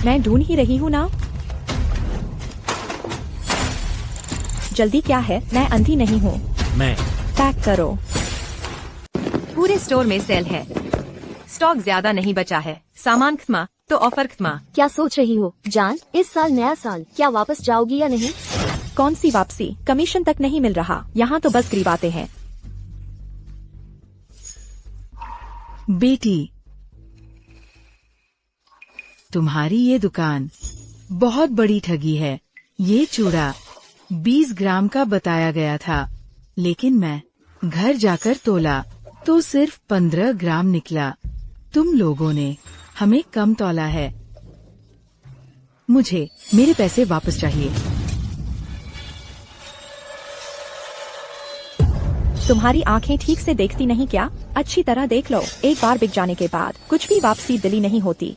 मैं ढूंढ ही रही हूँ ना। जल्दी क्या है, मैं अंधी नहीं हूँ। मैं पैक करो। पूरे स्टोर में सेल है, स्टॉक ज्यादा नहीं बचा है। सामान खत्म तो ऑफर खत्म। क्या सोच रही हो जान? इस साल नया साल, क्या वापस जाओगी या नहीं? कौन सी वापसी, कमीशन तक नहीं मिल रहा। यहाँ तो बस गरीब आते हैं। बेटी, तुम्हारी ये दुकान बहुत बड़ी ठगी है। ये चूड़ा 20 ग्राम का बताया गया था, लेकिन मैं घर जाकर तोला तो सिर्फ 15 ग्राम निकला। तुम लोगों ने हमें कम तौला है। मुझे मेरे पैसे वापस चाहिए। तुम्हारी आंखें ठीक से देखती नहीं क्या? अच्छी तरह देख लो। एक बार बिक जाने के बाद कुछ भी वापसी दिली नहीं होती।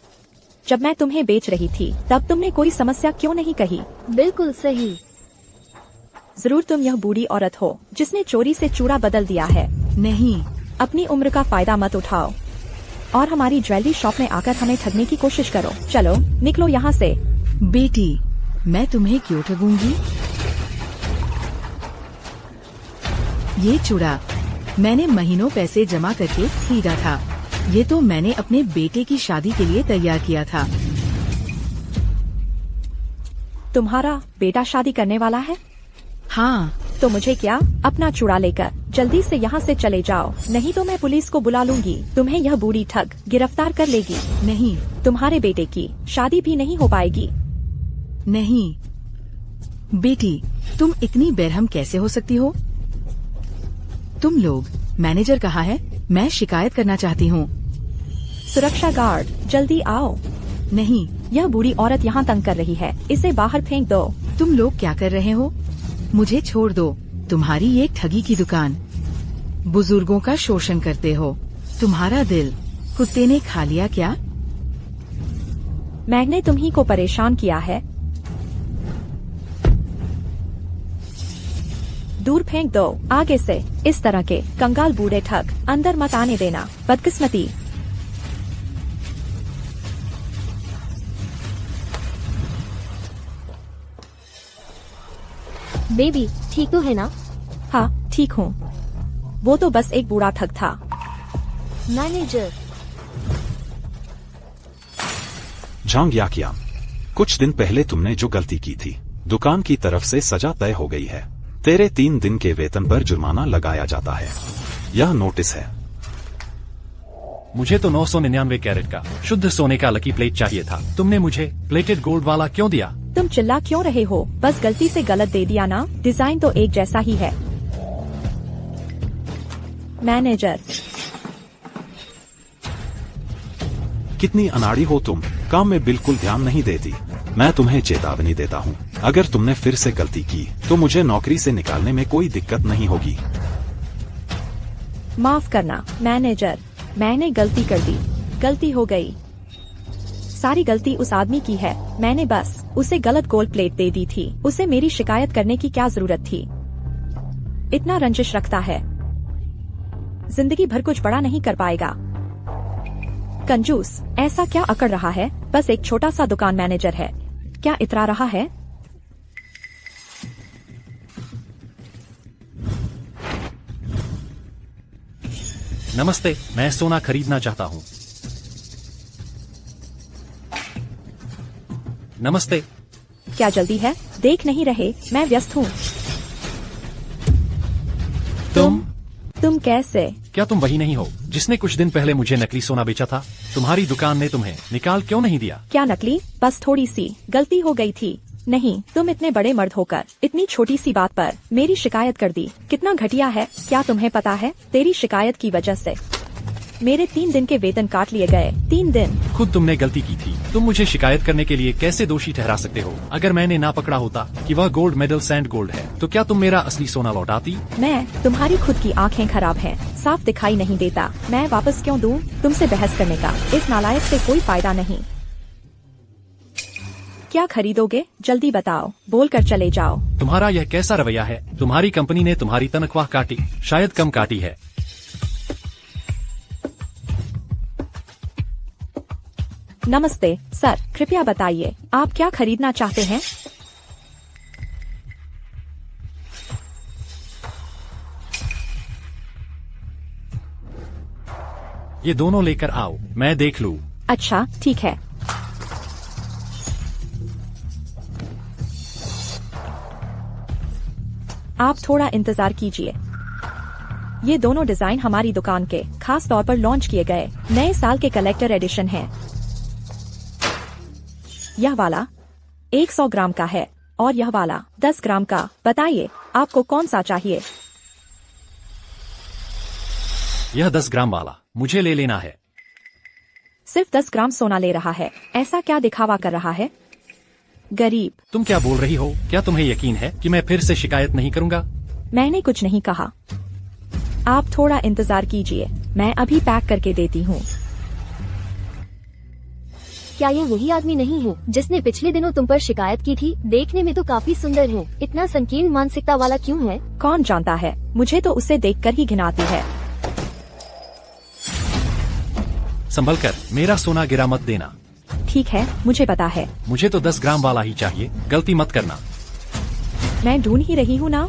जब मैं तुम्हें बेच रही थी तब तुमने कोई समस्या क्यों नहीं कही? बिल्कुल सही। जरूर तुम यह बूढ़ी औरत हो जिसने चोरी से चूड़ा बदल दिया है। नहीं, अपनी उम्र का फायदा मत उठाओ और हमारी ज्वेलरी शॉप में आकर हमें ठगने की कोशिश करो। चलो निकलो यहाँ से। बेटी, मैं तुम्हें क्यों ठगूंगी? ये चूड़ा मैंने महीनों पैसे जमा करके खरीदा था। ये तो मैंने अपने बेटे की शादी के लिए तैयार किया था। तुम्हारा बेटा शादी करने वाला है? हाँ। तो मुझे क्या, अपना चूड़ा लेकर जल्दी से यहाँ से चले जाओ, नहीं तो मैं पुलिस को बुला लूंगी। तुम्हें यह बूढ़ी ठग गिरफ्तार कर लेगी। नहीं, तुम्हारे बेटे की शादी भी नहीं हो पाएगी। नहीं। बेटी, तुम इतनी बेरहम कैसे हो सकती हो? तुम लोग, मैनेजर कहाँ है? मैं शिकायत करना चाहती हूँ। सुरक्षा गार्ड, जल्दी आओ। नहीं। यह बूढ़ी औरत यहाँ तंग कर रही है, इसे बाहर फेंक दो। तुम लोग क्या कर रहे हो? मुझे छोड़ दो। तुम्हारी ये ठगी की दुकान। बुजुर्गों का शोषण करते हो। तुम्हारा दिल कुत्ते ने खा लिया क्या? मैंने तुम्ही को परेशान किया है। दूर फेंक दो आगे से। इस तरह के कंगाल बूढ़े ठग अंदर मत आने देना। बदकिस्मती। बेबी, ठीक तो है ना? हाँ ठीक हूँ। वो तो बस एक बूढ़ा ठग था। मैनेजर। झांग याकियाम, कुछ दिन पहले तुमने जो गलती की थी, दुकान की तरफ से सजा तय हो गई है। तेरे 3 दिन के वेतन पर जुर्माना लगाया जाता है। यह नोटिस है। मुझे तो 999 कैरेट का शुद्ध सोने का लकी प्लेट चाहिए था। तुमने मुझे प्लेटेड गोल्ड वाला क्यों दिया? तुम चिल्ला क्यों रहे हो? बस गलती से गलत दे दिया ना। डिजाइन तो एक जैसा ही है। मैनेजर। कितनी अनाड़ी हो तुम, काम में बिल्कुल ध्यान नहीं देती। मैं तुम्हें चेतावनी देता हूँ, अगर तुमने फिर से गलती की तो मुझे नौकरी से निकालने में कोई दिक्कत नहीं होगी। माफ करना मैनेजर, मैंने गलती कर दी। गलती हो गई। सारी गलती उस आदमी की है। मैंने बस उसे गलत गोल्ड प्लेट दे दी थी। उसे मेरी शिकायत करने की क्या जरूरत थी? इतना रंजिश रखता है, जिंदगी भर कुछ बड़ा नहीं कर पाएगा। कंजूस, ऐसा क्या अकड़ रहा है? बस एक छोटा सा दुकान मैनेजर है, क्या इतरा रहा है? नमस्ते, मैं सोना खरीदना चाहता हूँ। नमस्ते। क्या जल्दी है? देख नहीं रहे मैं व्यस्त हूँ। तुम कैसे? क्या तुम वही नहीं हो जिसने कुछ दिन पहले मुझे नकली सोना बेचा था? तुम्हारी दुकान ने तुम्हें निकाल क्यों नहीं दिया? क्या नकली? बस थोड़ी सी गलती हो गई थी। नहीं, तुम इतने बड़े मर्द होकर इतनी छोटी सी बात पर मेरी शिकायत कर दी। कितना घटिया है। क्या तुम्हें पता है, तेरी शिकायत की वजह से मेरे 3 दिन के वेतन काट लिए गए। 3 दिन। खुद तुमने गलती की थी। तुम मुझे शिकायत करने के लिए कैसे दोषी ठहरा सकते हो? अगर मैंने ना पकड़ा होता कि वह गोल्ड मेडल सैंड गोल्ड है, तो क्या तुम मेरा असली सोना लौटाती? तुम्हारी खुद की आंखें खराब हैं, साफ दिखाई नहीं देता। मैं वापस क्यों दूं? तुमसे बहस करने का इस नालायक से कोई फायदा नहीं। क्या खरीदोगे? जल्दी बताओ, बोलकर चले जाओ। तुम्हारा यह कैसा रवैया है? तुम्हारी कंपनी ने तुम्हारी तनख्वाह काटी, शायद कम काटी है। नमस्ते सर, कृपया बताइए आप क्या खरीदना चाहते हैं? ये दोनों लेकर आओ, मैं देख लूँ। अच्छा ठीक है। आप थोड़ा इंतजार कीजिए। ये दोनों डिजाइन हमारी दुकान के खास तौर पर लॉन्च किए गए नए साल के कलेक्टर एडिशन हैं। यह वाला 100 ग्राम का है और यह वाला 10 ग्राम का। बताइए आपको कौन सा चाहिए? यह 10 ग्राम वाला मुझे ले लेना है। सिर्फ 10 ग्राम सोना ले रहा है, ऐसा क्या दिखावा कर रहा है? गरीब। तुम क्या बोल रही हो? क्या तुम्हें यकीन है कि मैं फिर से शिकायत नहीं करूंगा? मैंने कुछ नहीं कहा। आप थोड़ा इंतजार कीजिए, मैं अभी पैक करके देती हूँ। क्या ये वही आदमी नहीं है जिसने पिछले दिनों तुम पर शिकायत की थी? देखने में तो काफी सुंदर है, इतना संकीर्ण मानसिकता वाला क्यों है? कौन जानता है, मुझे तो उसे देखकर ही घिन आती है। संभल कर, मेरा सोना गिरा मत देना। ठीक है, मुझे पता है। मुझे तो 10 ग्राम वाला ही चाहिए, गलती मत करना। मैं ढूंढ ही रही हूँ ना।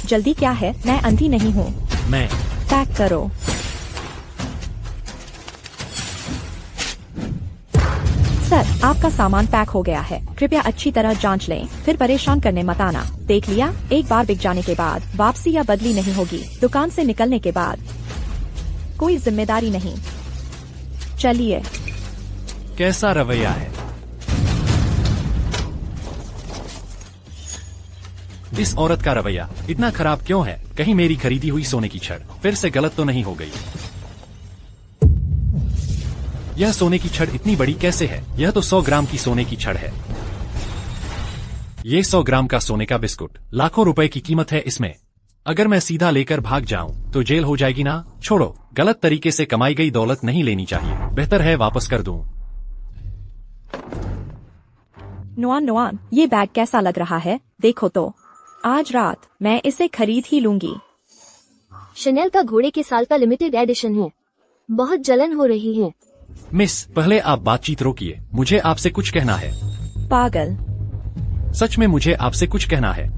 जल्दी क्या है, मैं अंधी नहीं हूँ। मैं पैक करो। सर, आपका सामान पैक हो गया है, कृपया अच्छी तरह जांच लें, फिर परेशान करने मत आना। देख लिया, एक बार बिक जाने के बाद वापसी या बदली नहीं होगी। दुकान से निकलने के बाद कोई जिम्मेदारी नहीं। चलिए। कैसा रवैया है? इस औरत का रवैया इतना खराब क्यों है? कहीं मेरी खरीदी हुई सोने की छड़ फिर से गलत तो नहीं हो गई? यह सोने की छड़ इतनी बड़ी कैसे है? यह तो 100 ग्राम की सोने की छड़ है। ये 100 ग्राम का सोने का बिस्कुट, लाखों रुपए की कीमत है इसमें। अगर मैं सीधा लेकर भाग जाऊं तो जेल हो जाएगी ना? छोड़ो, गलत तरीके से कमाई गई दौलत नहीं लेनी चाहिए, बेहतर है वापस कर दूं। नुआन, ये बैग कैसा लग रहा है? देखो तो। आज रात मैं इसे खरीद ही लूंगी। शनेल का घोड़े के साल का लिमिटेड एडिशन है। बहुत जलन हो रही है। मिस, पहले आप बातचीत रोकिए, मुझे आपसे कुछ कहना है। पागल। सच में मुझे आपसे कुछ कहना है।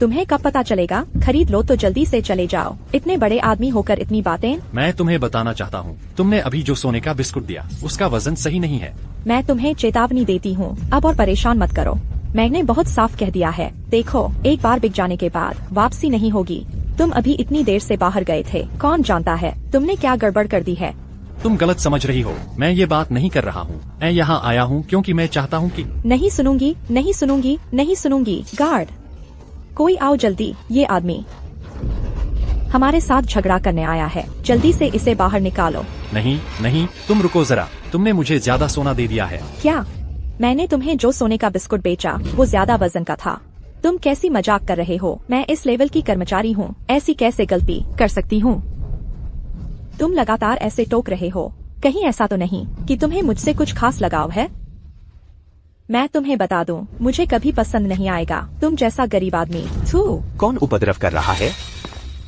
तुम्हें कब पता चलेगा? खरीद लो तो जल्दी से चले जाओ। इतने बड़े आदमी होकर इतनी बातें। मैं तुम्हें बताना चाहता हूँ, तुमने अभी जो सोने का बिस्कुट दिया उसका वजन सही नहीं है। मैं तुम्हें चेतावनी देती हूँ, अब और परेशान मत करो। मैंने बहुत साफ कह दिया है। देखो, एक बार बिक जाने के बाद वापसी नहीं होगी। तुम अभी इतनी देर से बाहर गए थे, कौन जानता है तुमने क्या गड़बड़ कर दी है। तुम गलत समझ रही हो, मैं ये बात नहीं कर रहा हूँ। मैं यहाँ आया हूँ क्योंकि मैं चाहता हूँ कि नहीं सुनूंगी, नहीं सुनूंगी, नहीं सुनूंगी। गार्ड, कोई आओ जल्दी। ये आदमी हमारे साथ झगड़ा करने आया है, जल्दी से इसे बाहर निकालो। नहीं नहीं, तुम रुको जरा, तुमने मुझे ज्यादा सोना दे दिया है। क्या? मैंने तुम्हें जो सोने का बिस्कुट बेचा वो ज्यादा वजन का था। तुम कैसी मजाक कर रहे हो? मैं इस लेवल की कर्मचारी हूँ, ऐसी कैसे गलती कर सकती हूँ? तुम लगातार ऐसे टोक रहे हो, कहीं ऐसा तो नहीं कि तुम्हें मुझसे कुछ खास लगाव है? मैं तुम्हें बता दूं, मुझे कभी पसंद नहीं आएगा तुम जैसा गरीब आदमी। थू। कौन उपद्रव कर रहा है?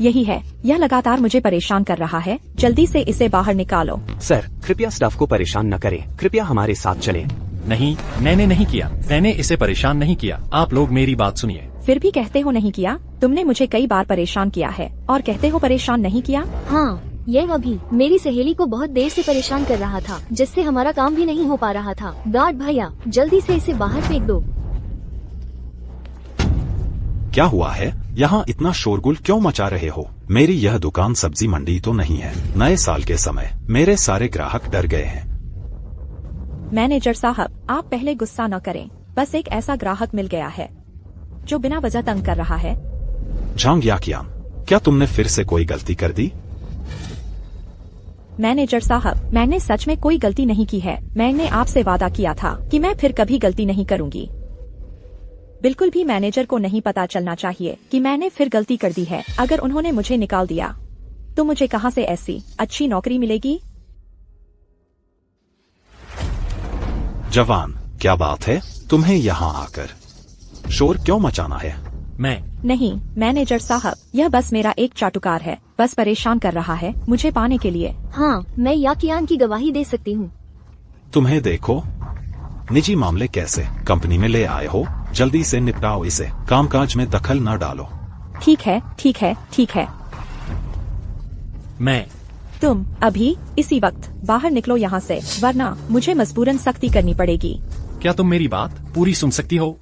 यही है, यह लगातार मुझे परेशान कर रहा है, जल्दी से इसे बाहर निकालो। सर, कृपया स्टाफ को परेशान न करें, कृपया हमारे साथ चलें। नहीं, मैंने नहीं किया, मैंने इसे परेशान नहीं किया। आप लोग मेरी बात सुनिए। फिर भी कहते हो नहीं किया? तुमने मुझे कई बार परेशान किया है और कहते हो परेशान नहीं किया। हाँ, यह अभी मेरी सहेली को बहुत देर से परेशान कर रहा था, जिससे हमारा काम भी नहीं हो पा रहा था। गार्ड भैया, जल्दी से इसे बाहर फेंक दो। क्या हुआ है? यहाँ इतना शोरगुल क्यों मचा रहे हो? मेरी यह दुकान सब्जी मंडी तो नहीं है। नए साल के समय मेरे सारे ग्राहक डर गए हैं। मैनेजर साहब, आप पहले गुस्सा न करें, बस एक ऐसा ग्राहक मिल गया है जो बिना वजह तंग कर रहा है। झांग याकियाम, क्या तुमने फिर से कोई गलती कर दी? मैनेजर साहब, मैंने सच में कोई गलती नहीं की है। मैंने आपसे वादा किया था कि मैं फिर कभी गलती नहीं करूंगी। बिल्कुल भी मैनेजर को नहीं पता चलना चाहिए कि मैंने फिर गलती कर दी है। अगर उन्होंने मुझे निकाल दिया तो मुझे कहां से ऐसी अच्छी नौकरी मिलेगी? जवान, क्या बात है? तुम्हें यहाँ आकर शोर क्यों मचाना है? मैं नहीं मैनेजर साहब, यह बस मेरा एक चाटुकार है बस परेशान कर रहा है मुझे पाने के लिए। हाँ, मैं याकियान की गवाही दे सकती हूँ। तुम्हें देखो, निजी मामले कैसे कंपनी में ले आए हो, जल्दी से निपटाओ इसे, कामकाज में दखल न डालो। ठीक है, ठीक है, ठीक है। तुम अभी इसी वक्त बाहर निकलो यहाँ से, वरना मुझे मजबूरन सख्ती करनी पड़ेगी। क्या तुम मेरी बात पूरी सुन सकती हो?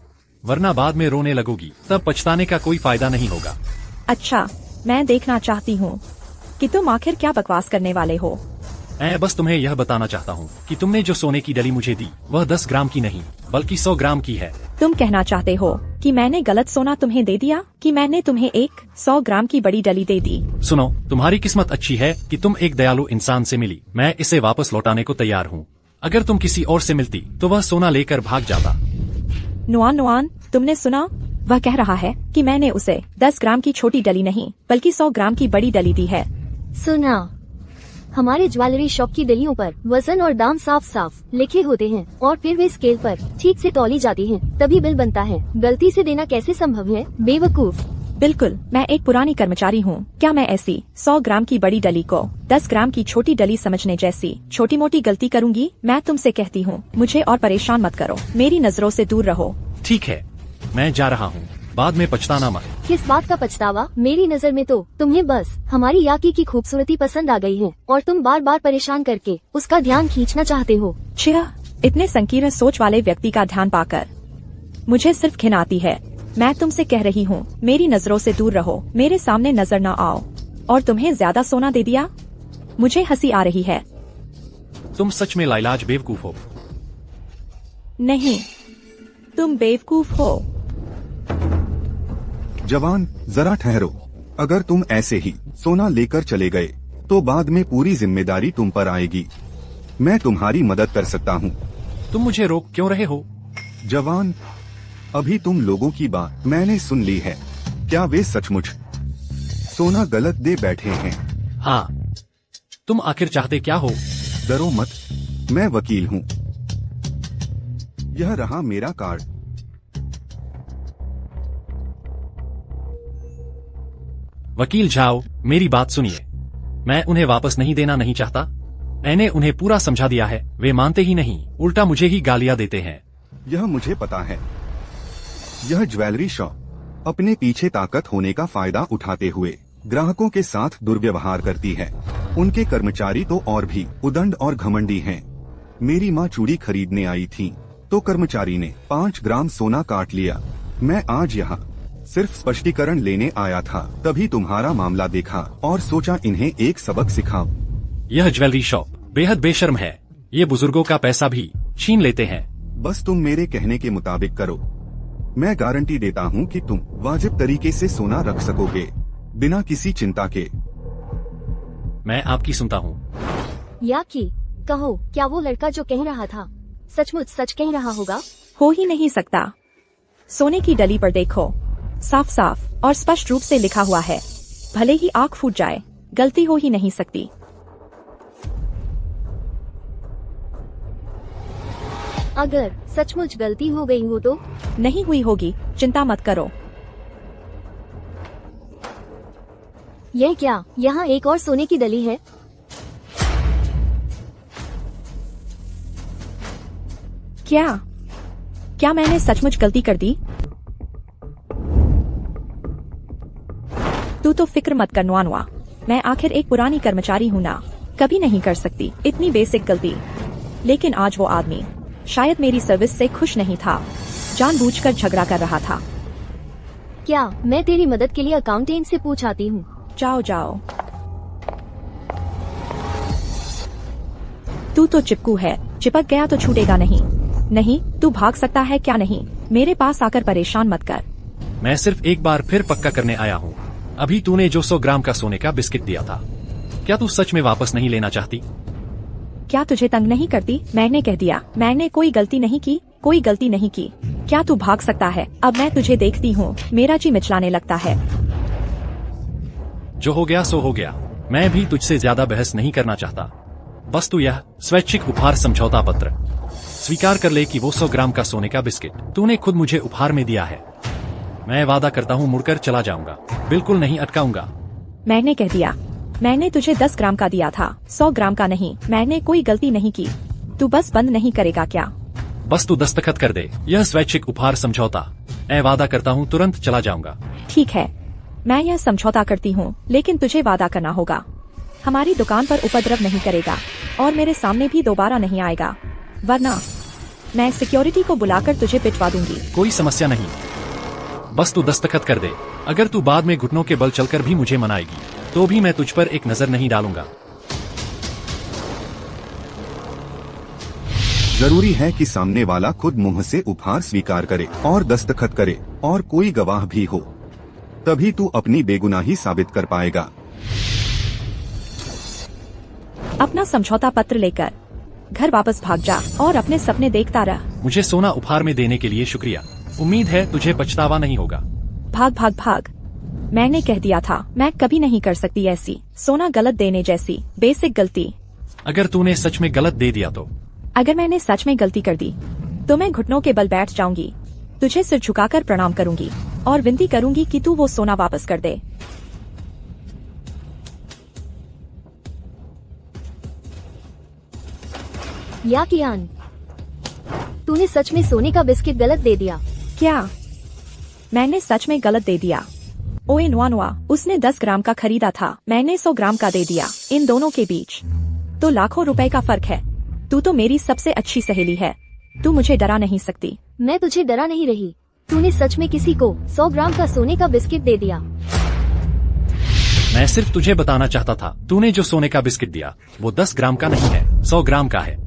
वरना बाद में रोने लगोगी, तब पछताने का कोई फायदा नहीं होगा। अच्छा, मैं देखना चाहती हूँ कि तुम आखिर क्या बकवास करने वाले हो। मैं बस तुम्हें यह बताना चाहता हूँ कि तुमने जो सोने की डली मुझे दी वह 10 ग्राम की नहीं बल्कि 100 ग्राम की है। तुम कहना चाहते हो कि मैंने गलत सोना तुम्हें दे दिया, कि मैंने तुम्हें एक 100 ग्राम की बड़ी डली दे दी? सुनो, तुम्हारी किस्मत अच्छी है कि तुम एक दयालु इंसान से मिली। मैं इसे वापस लौटाने को तैयार हूँ। अगर तुम किसी और से मिलती तो वह सोना लेकर भाग जाता। नुआन नुआन, तुमने सुना? वह कह रहा है कि मैंने उसे 10 ग्राम की छोटी डली नहीं बल्कि 100 ग्राम की बड़ी डली दी है। सुना, हमारे ज्वेलरी शॉप की डलियों पर वजन और दाम साफ साफ लिखे होते हैं और फिर वे स्केल पर ठीक से तौली जाती हैं, तभी बिल बनता है। गलती से देना कैसे संभव है, बेवकूफ। बिल्कुल, मैं एक पुरानी कर्मचारी हूँ। क्या मैं ऐसी 100 ग्राम की बड़ी डली को 10 ग्राम की छोटी डली समझने जैसी छोटी मोटी गलती करूँगी? मैं तुमसे कहती हूँ, मुझे और परेशान मत करो, मेरी नजरों से दूर रहो। ठीक है, मैं जा रहा हूँ, बाद में पछताना मत। किस बात का पछतावा? मेरी नजर में तो तुम्हें बस हमारी याकी की खूबसूरती पसंद आ गई है और तुम बार बार परेशान करके उसका ध्यान खींचना चाहते हो। छिया, इतने संकीर्ण सोच वाले व्यक्ति का ध्यान पाकर मुझे सिर्फ घिन आती है। मैं तुमसे कह रही हूँ, मेरी नजरों से दूर रहो, मेरे सामने नजर न आओ। और तुम्हें ज्यादा सोना दे दिया? मुझे हंसी आ रही है। तुम सच में लाइलाज बेवकूफ हो। नहीं, तुम बेवकूफ हो। जवान, जरा ठहरो। अगर तुम ऐसे ही सोना लेकर चले गए तो बाद में पूरी जिम्मेदारी तुम पर आएगी। मैं तुम्हारी मदद कर सकता हूँ। तुम मुझे रोक क्यों रहे हो? जवान, अभी तुम लोगों की बात मैंने सुन ली है। क्या वे सचमुच सोना गलत दे बैठे हैं? हाँ। तुम आखिर चाहते क्या हो? डरो मत, मैं वकील हूँ। यह रहा मेरा कार्ड। वकील झाओ, मेरी बात सुनिए। मैं उन्हें वापस नहीं देना नहीं चाहता। मैंने उन्हें पूरा समझा दिया है, वे मानते ही नहीं, उल्टा मुझे ही गालियां देते हैं। यह मुझे पता है। यह ज्वेलरी शॉप अपने पीछे ताकत होने का फायदा उठाते हुए ग्राहकों के साथ दुर्व्यवहार करती है। उनके कर्मचारी तो और भी उदंड और घमंडी हैं। मेरी माँ चूड़ी खरीदने आई थी तो कर्मचारी ने 5 ग्राम सोना काट लिया। मैं आज यहाँ सिर्फ स्पष्टीकरण लेने आया था, तभी तुम्हारा मामला देखा और सोचा इन्हें एक सबक सिखाऊं। यह ज्वेलरी शॉप बेहद बेशर्म है। ये बुजुर्गों का पैसा भी छीन लेते हैं। बस तुम मेरे कहने के मुताबिक करो। मैं गारंटी देता हूँ कि तुम वाजिब तरीके से सोना रख सकोगे, बिना किसी चिंता के। मैं आपकी सुनता हूँ। याकी, कहो, क्या वो लड़का जो कह रहा था सचमुच सच कह रहा होगा? हो ही नहीं सकता। सोने की डली पर देखो, साफ साफ और स्पष्ट रूप से लिखा हुआ है। भले ही आंख फूट जाए, गलती हो ही नहीं सकती। अगर सचमुच गलती हो गई हो तो? नहीं हुई होगी, चिंता मत करो। यह क्या, यहाँ एक और सोने की डली है? क्या मैंने सचमुच गलती कर दी? तू तो फिक्र मत कर नुआनुआ, मैं आखिर एक पुरानी कर्मचारी हूँ ना, कभी नहीं कर सकती इतनी बेसिक गलती। लेकिन आज वो आदमी शायद मेरी सर्विस से खुश नहीं था, जानबूझकर झगड़ा कर रहा था। क्या मैं तेरी मदद के लिए अकाउंटेंट से पूछ आती हूँ? जाओ जाओ। तू तो चिपकू है, चिपक गया तो छूटेगा नहीं। नहीं, तू भाग सकता है क्या नहीं? मेरे पास आकर परेशान मत कर। मैं सिर्फ एक बार फिर पक्का करने आया हूँ। अभी तूने जो 100 ग्राम का सोने का बिस्किट दिया था, क्या तू सच में वापस नहीं लेना चाहती? क्या तुझे तंग नहीं करती? मैंने कह दिया, मैंने कोई गलती नहीं की, कोई गलती नहीं की। क्या तू भाग सकता है? अब मैं तुझे देखती हूँ, मेरा जी मिचलाने लगता है। जो हो गया सो हो गया। मैं भी तुझसे ज्यादा बहस नहीं करना चाहता। बस तू यह स्वैच्छिक उपहार समझौता पत्र स्वीकार कर ले कि वो 100 ग्राम का सोने का बिस्किट तूने खुद मुझे उपहार में दिया है। मैं वादा करता हूँ मुड़कर चला जाऊंगा, बिल्कुल नहीं अटकाऊंगा। मैंने कह दिया। मैंने तुझे 10 ग्राम का दिया था, 100 ग्राम का नहीं। मैंने कोई गलती नहीं की। तू बस बंद नहीं करेगा क्या? बस तू दस्तखत कर दे। यह स्वैच्छिक उपहार समझौता। मैं वादा करता हूँ तुरंत चला जाऊंगा। ठीक है, मैं यह समझौता करती हूँ, लेकिन तुझे वादा करना होगा। हमारी दुकान पर उपद्रव नहीं करेगा और मेरे सामने भी दोबारा नहीं आएगा, वरना मैं सिक्योरिटी को बुलाकर तुझे पिटवा दूंगी। कोई समस्या नहीं, बस तू दस्तखत कर दे। अगर तू बाद में घुटनों के बल चलकर भी मुझे मनाएगी तो भी मैं तुझ पर एक नजर नहीं डालूंगा। जरूरी है कि सामने वाला खुद मुंह से उपहार स्वीकार करे और दस्तखत करे और कोई गवाह भी हो, तभी तू अपनी बेगुनाही साबित कर पाएगा। अपना समझौता पत्र लेकर घर वापस भाग जा और अपने सपने देखता रह। मुझे सोना उपहार में देने के लिए शुक्रिया। उम्मीद है तुझे पछतावा नहीं होगा। भाग भाग भाग। मैंने कह दिया था, मैं कभी नहीं कर सकती ऐसी सोना गलत देने जैसी बेसिक गलती। अगर तूने सच में गलत दे दिया तो? अगर मैंने सच में गलती कर दी तो मैं घुटनों के बल बैठ जाऊंगी, तुझे सिर झुकाकर प्रणाम करूंगी और विनती करूंगी कि तू वो सोना वापस कर दे। याकियान, तूने सच में सोने का बिस्किट गलत दे दिया। क्या मैंने सच में गलत दे दिया? ओए नुआ, उसने 10 ग्राम का खरीदा था, मैंने 100 ग्राम का दे दिया। इन दोनों के बीच तो लाखों रुपए का फर्क है। तू तो मेरी सबसे अच्छी सहेली है, तू मुझे डरा नहीं सकती। मैं तुझे डरा नहीं रही। तूने सच में किसी को 100 ग्राम का सोने का बिस्किट दे दिया। मैं सिर्फ तुझे बताना चाहता था, तूने जो सोने का बिस्किट दिया वो 10 ग्राम का नहीं है, 100 ग्राम का है।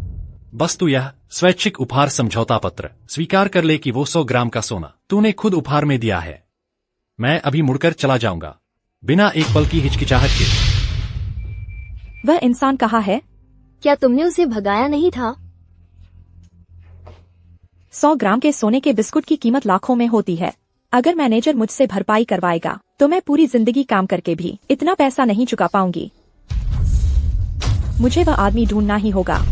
बस तू यह स्वैच्छिक उपहार समझौता पत्र स्वीकार कर ले कि वो 100 ग्राम का सोना तूने खुद उपहार में दिया है। मैं अभी मुड़कर चला जाऊंगा बिना एक पल की हिचकिचाहट के। वह इंसान कहाँ है? क्या तुमने उसे भगाया नहीं था? 100 ग्राम के सोने के बिस्कुट की कीमत लाखों में होती है। अगर मैनेजर मुझसे भरपाई करवाएगा तो मैं पूरी जिंदगी काम करके भी इतना पैसा नहीं चुका पाऊंगी। मुझे वह आदमी ढूंढना ही होगा।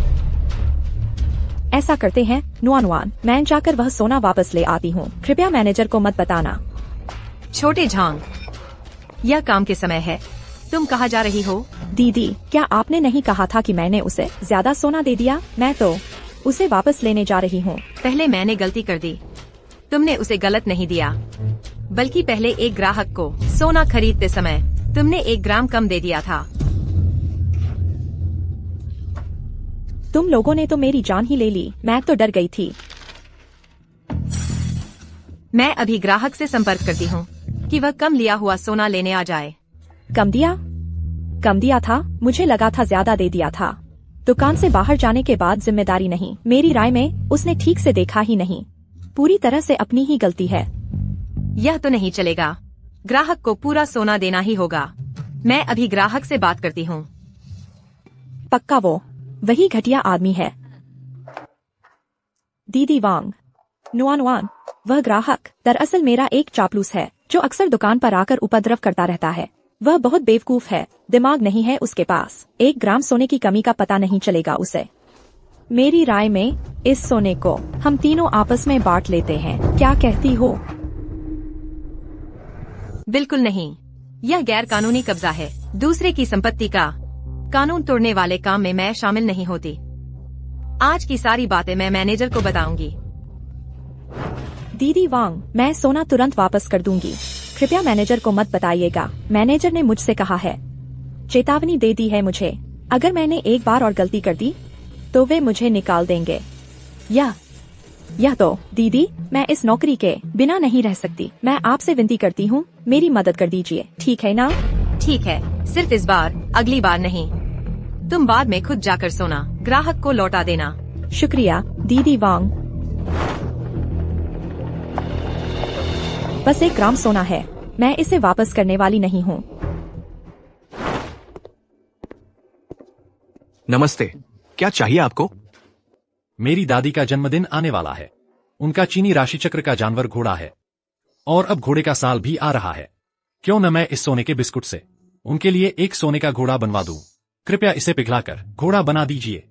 ऐसा करते हैं नुआन, मैं जाकर वह सोना वापस ले आती हूँ। कृपया मैनेजर को मत बताना। छोटे झांग, यह काम के समय है, तुम कहाँ जा रही हो? दीदी, क्या आपने नहीं कहा था कि मैंने उसे ज्यादा सोना दे दिया? मैं तो उसे वापस लेने जा रही हूँ। पहले मैंने गलती कर दी। तुमने उसे गलत नहीं दिया, बल्कि पहले एक ग्राहक को सोना खरीदते समय तुमने 1 ग्राम कम दे दिया था। तुम लोगों ने तो मेरी जान ही ले ली। मैं तो डर गई थी। मैं अभी ग्राहक से संपर्क करती हूँ कि वह कम लिया हुआ सोना लेने आ जाए। कम दिया था? मुझे लगा था ज्यादा दे दिया था। दुकान से बाहर जाने के बाद जिम्मेदारी नहीं। मेरी राय में उसने ठीक से देखा ही नहीं। पूरी तरह से अपनी ही गलती है। यह तो नहीं चलेगा, ग्राहक को पूरा सोना देना ही होगा। मैं अभी ग्राहक से बात करती हूँ। पक्का वो वही घटिया आदमी है। दीदी वांग, नुआन, वह ग्राहक दरअसल मेरा एक चापलूस है जो अक्सर दुकान पर आकर उपद्रव करता रहता है। वह बहुत बेवकूफ है, दिमाग नहीं है उसके पास। 1 ग्राम सोने की कमी का पता नहीं चलेगा उसे। मेरी राय में इस सोने को हम तीनों आपस में बांट लेते हैं, क्या कहती हो? बिल्कुल नहीं, यह गैर कानूनी कब्जा है। दूसरे की संपत्ति का कानून तोड़ने वाले काम में मैं शामिल नहीं होती। आज की सारी बातें मैं मैनेजर को बताऊंगी। दीदी वांग, मैं सोना तुरंत वापस कर दूंगी। कृपया मैनेजर को मत बताइएगा। मैनेजर ने मुझसे कहा है, चेतावनी दे दी है मुझे, अगर मैंने एक बार और गलती कर दी तो वे मुझे निकाल देंगे। यह तो दीदी, मैं इस नौकरी के बिना नहीं रह सकती। मैं आपसे विनती करती हूँ, मेरी मदद कर दीजिए, ठीक है ना? ठीक है, सिर्फ इस बार, अगली बार नहीं। तुम बाद में खुद जाकर सोना ग्राहक को लौटा देना। शुक्रिया दीदी वांग। बस 1 ग्राम सोना है, मैं इसे वापस करने वाली नहीं हूँ। नमस्ते, क्या चाहिए आपको? मेरी दादी का जन्मदिन आने वाला है। उनका चीनी राशि चक्र का जानवर घोड़ा है और अब घोड़े का साल भी आ रहा है। क्यों न मैं इस सोने के बिस्कुट से उनके लिए एक सोने का घोड़ा बनवा दूं? कृपया इसे पिघलाकर घोड़ा बना दीजिए।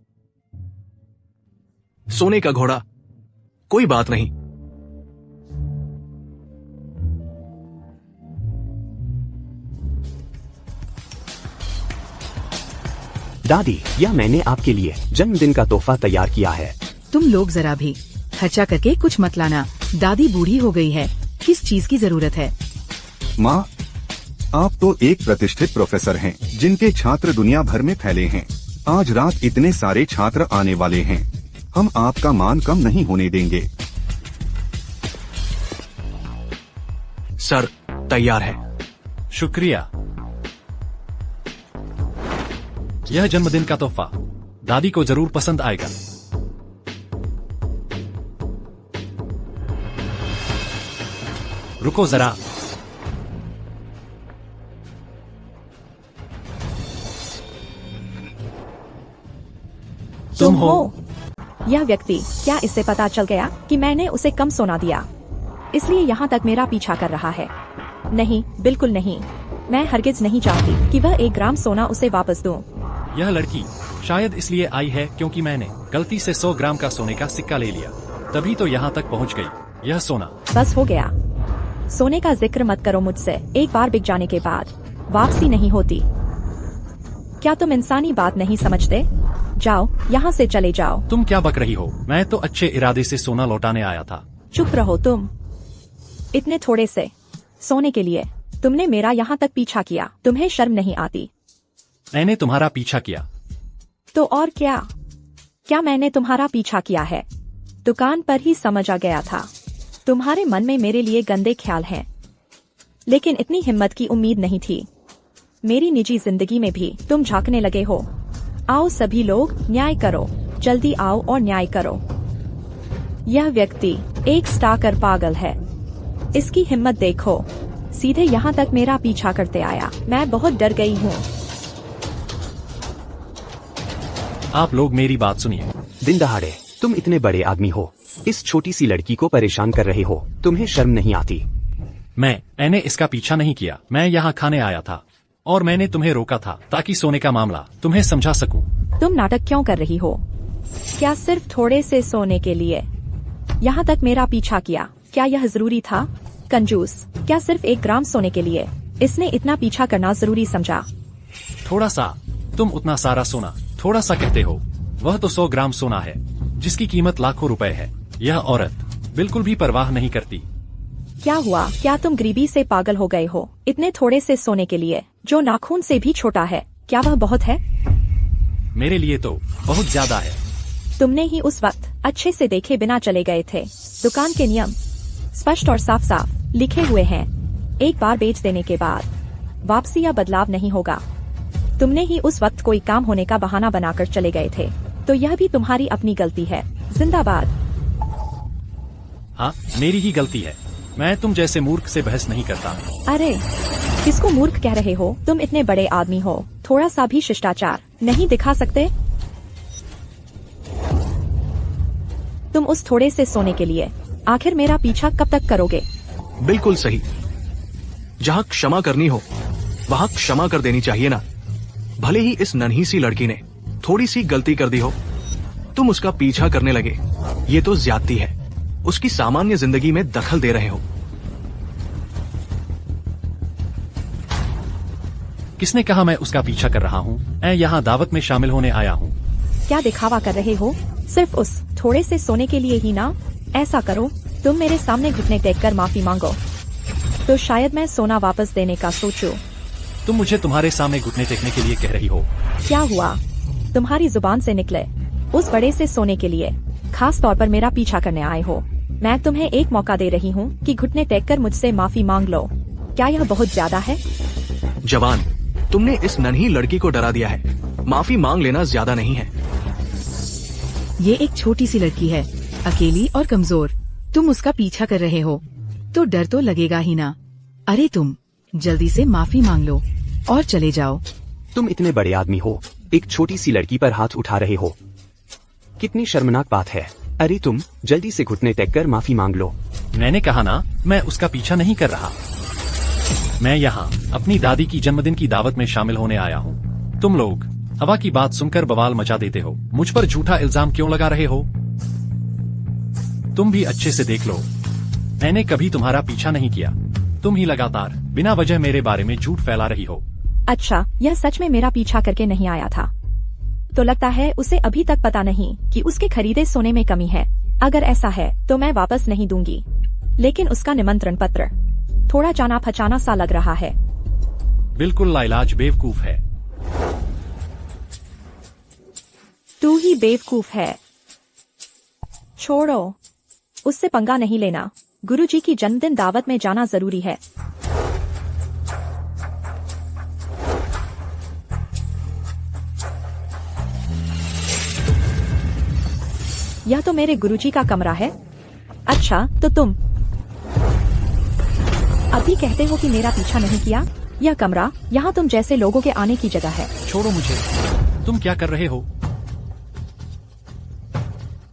सोने का घोड़ा? कोई बात नहीं। दादी, यह मैंने आपके लिए जन्मदिन का तोहफा तैयार किया है। तुम लोग जरा भी खर्चा करके कुछ मत लाना। दादी बूढ़ी हो गई है, किस चीज की जरूरत है? माँ, आप तो एक प्रतिष्ठित प्रोफेसर हैं, जिनके छात्र दुनिया भर में फैले हैं। आज रात इतने सारे छात्र आने वाले हैं, हम आपका मान कम नहीं होने देंगे। सर, तैयार है। शुक्रिया। यह जन्मदिन का तोहफा दादी को जरूर पसंद आएगा। रुको जरा, तुम हो? यह व्यक्ति, क्या इससे पता चल गया कि मैंने उसे कम सोना दिया, इसलिए यहाँ तक मेरा पीछा कर रहा है? नहीं, बिल्कुल नहीं। मैं हरगिज नहीं चाहती कि वह 1 ग्राम सोना उसे वापस दूं। यह लड़की शायद इसलिए आई है क्योंकि मैंने गलती से 100 ग्राम का सोने का सिक्का ले लिया, तभी तो यहाँ तक पहुँच गई। यह सोना बस हो गया। सोने का जिक्र मत करो मुझसे। एक बार बिक जाने के बाद वापसी नहीं होती। क्या तुम इंसानी बात नहीं समझते? जाओ, यहाँ से चले जाओ। तुम क्या बक रही हो? मैं तो अच्छे इरादे से सोना लौटाने आया था। चुप रहो तुम। इतने थोड़े से सोने के लिए तुमने मेरा यहाँ तक पीछा किया। तुम्हें शर्म नहीं आती? मैंने तुम्हारा पीछा किया तो और क्या? क्या मैंने तुम्हारा पीछा किया है? दुकान पर ही समझ आ गया था। तुम्हारे मन में मेरे लिए गंदे ख्याल हैं, लेकिन इतनी हिम्मत की उम्मीद नहीं थी। मेरी निजी जिंदगी में भी तुम झांकने लगे हो। आओ सभी लोग, न्याय करो। जल्दी आओ और न्याय करो। यह व्यक्ति एक स्टाकर पागल है। इसकी हिम्मत देखो, सीधे यहाँ तक मेरा पीछा करते आया। मैं बहुत डर गई हूँ। आप लोग मेरी बात सुनिए। दिन दहाड़े तुम इतने बड़े आदमी हो, इस छोटी सी लड़की को परेशान कर रहे हो। तुम्हें शर्म नहीं आती? मैंने इसका पीछा नहीं किया। मैं यहाँ खाने आया था और मैंने तुम्हें रोका था ताकि सोने का मामला तुम्हें समझा सकूं। तुम नाटक क्यों कर रही हो? क्या सिर्फ थोड़े से सोने के लिए यहाँ तक मेरा पीछा किया? क्या यह जरूरी था? कंजूस, क्या सिर्फ 1 ग्राम सोने के लिए इसने इतना पीछा करना जरूरी समझा? थोड़ा सा? तुम उतना सारा सोना थोड़ा सा कहते हो? वह तो 100 ग्राम सोना है, जिसकी कीमत लाखों रुपए है। यह औरत बिल्कुल भी परवाह नहीं करती। क्या हुआ? क्या तुम गरीबी से पागल हो गए हो? इतने थोड़े से सोने के लिए, जो नाखून से भी छोटा है, क्या वह बहुत है? मेरे लिए तो बहुत ज्यादा है। तुमने ही उस वक्त अच्छे से देखे बिना चले गए थे। दुकान के नियम स्पष्ट और साफ साफ लिखे हुए हैं। एक बार बेच देने के बाद वापसी या बदलाव नहीं होगा। तुमने ही उस वक्त कोई काम होने का बहाना बनाकर चले गए थे, तो यह भी तुम्हारी अपनी गलती है। जिंदाबाद। हाँ, मेरी ही गलती है। मैं तुम जैसे मूर्ख से बहस नहीं करता। अरे, किसको मूर्ख कह रहे हो? तुम इतने बड़े आदमी हो, थोड़ा सा भी शिष्टाचार नहीं दिखा सकते? तुम उस थोड़े से सोने के लिए आखिर मेरा पीछा कब तक करोगे? बिल्कुल सही। जहाँ क्षमा करनी हो वहाँ क्षमा कर देनी चाहिए ना। भले ही इस नन्ही सी लड़की ने थोड़ी सी गलती कर दी हो, तुम उसका पीछा करने लगे। ये तो ज्यादती है। उसकी सामान्य जिंदगी में दखल दे रहे हो। किसने कहा मैं उसका पीछा कर रहा हूँ? मैं यहाँ दावत में शामिल होने आया हूँ। क्या दिखावा कर रहे हो? सिर्फ उस थोड़े से सोने के लिए ही ना? ऐसा करो, तुम मेरे सामने घुटने टेक कर माफी मांगो, तो शायद मैं सोना वापस देने का सोचूं। तुम मुझे तुम्हारे सामने घुटने टेकने के लिए कह रही हो? क्या हुआ? तुम्हारी जुबान से निकले उस बड़े से सोने के लिए खास तौर पर मेरा पीछा करने आए हो। मैं तुम्हें एक मौका दे रही हूँ कि घुटने टेक कर मुझसे माफी मांग लो। क्या यह बहुत ज्यादा है? जवान, तुमने इस नन्ही लड़की को डरा दिया है। माफी मांग लेना ज्यादा नहीं है। ये एक छोटी सी लड़की है, अकेली और कमजोर। तुम उसका पीछा कर रहे हो तो डर तो लगेगा ही ना। अरे तुम जल्दी से माफी मांग लो और चले जाओ। तुम इतने बड़े आदमी हो, एक छोटी सी लड़की पर हाथ उठा रहे हो। कितनी शर्मनाक बात है। अरे तुम जल्दी से घुटने टेक कर माफी मांग लो। मैंने कहा ना, मैं उसका पीछा नहीं कर रहा। मैं यहाँ अपनी दादी की जन्मदिन की दावत में शामिल होने आया हूँ। तुम लोग हवा की बात सुनकर बवाल मचा देते हो। मुझ पर झूठा इल्जाम क्यों लगा रहे हो? तुम भी अच्छे से देख लो, मैंने कभी तुम्हारा पीछा नहीं किया। तुम ही लगातार बिना वजह मेरे बारे में झूठ फैला रही हो। अच्छा, यह सच में मेरा पीछा करके नहीं आया था? तो लगता है उसे अभी तक पता नहीं कि उसके खरीदे सोने में कमी है। अगर ऐसा है तो मैं वापस नहीं दूंगी। लेकिन उसका निमंत्रण पत्र थोड़ा जाना पहचाना सा लग रहा है। बिल्कुल लाइलाज बेवकूफ है। तू ही बेवकूफ है। छोड़ो, उससे पंगा नहीं लेना। गुरुजी की जन्मदिन दावत में जाना जरूरी है। यह तो मेरे गुरुजी का कमरा है। अच्छा, तो तुम अभी कहते हो कि मेरा पीछा नहीं किया? यह कमरा यहाँ तुम जैसे लोगों के आने की जगह है। छोड़ो मुझे। तुम क्या कर रहे हो?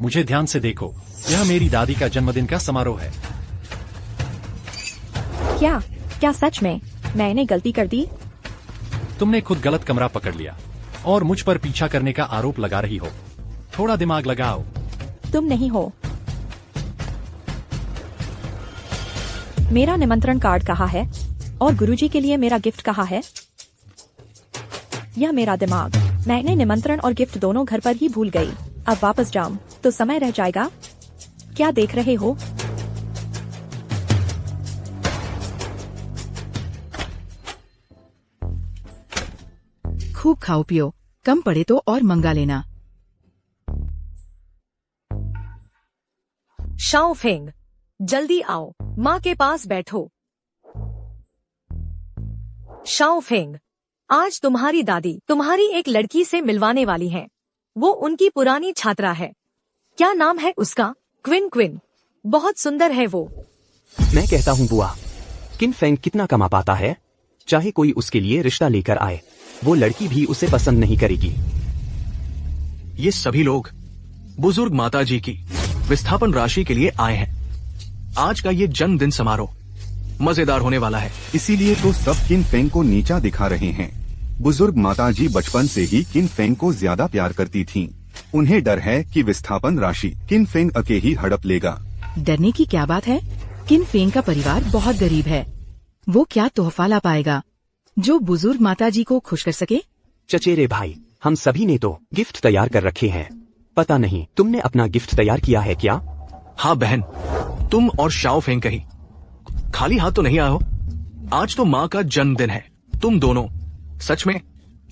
मुझे ध्यान से देखो। यह मेरी दादी का जन्मदिन का समारोह है। क्या सच में मैंने गलती कर दी? तुमने खुद गलत कमरा पकड़ लिया और मुझ पर पीछा करने का आरोप लगा रही हो। थोड़ा दिमाग लगाओ। तुम नहीं हो। मेरा निमंत्रण कार्ड कहाँ है? और गुरुजी के लिए मेरा गिफ्ट कहाँ है? यह मेरा दिमाग। मैंने निमंत्रण और गिफ्ट दोनों घर पर ही भूल गई। अब वापस जाऊं तो समय रह जाएगा। क्या देख रहे हो? खूब खाओ पियो, कम पड़े तो और मंगा लेना। शाओफेंग, जल्दी आओ, माँ के पास बैठो। शाओफेंग, आज तुम्हारी दादी तुम्हारी एक लड़की से मिलवाने वाली है। वो उनकी पुरानी छात्रा है। क्या नाम है उसका? क्विन। क्विन बहुत सुंदर है वो। मैं कहता हूँ बुआ, किन फेंग कितना कमा पाता है? चाहे कोई उसके लिए रिश्ता लेकर आए, वो लड़की भी उसे पसंद नहीं करेगी। ये सभी लोग बुजुर्ग माता जी की विस्थापन राशि के लिए आए हैं। आज का ये जन्मदिन समारोह मजेदार होने वाला है। इसीलिए तो सब किन फेंग को नीचा दिखा रहे हैं। बुजुर्ग माताजी बचपन से ही किन फेंग को ज्यादा प्यार करती थीं। उन्हें डर है कि विस्थापन राशि किन फेंग अके ही हड़प लेगा। डरने की क्या बात है? किन फेंग का परिवार बहुत गरीब है। वो क्या तोहफा ला पाएगा जो बुजुर्ग माताजी को खुश कर सके? चचेरे भाई, हम सभी ने तो गिफ्ट तैयार कर रखे हैं। पता नहीं तुमने अपना गिफ्ट तैयार किया है क्या? हाँ बहन, तुम और शाओफेंग कहीं खाली हाथ तो नहीं आए हो। आज तो माँ का जन्मदिन है। तुम दोनों सच में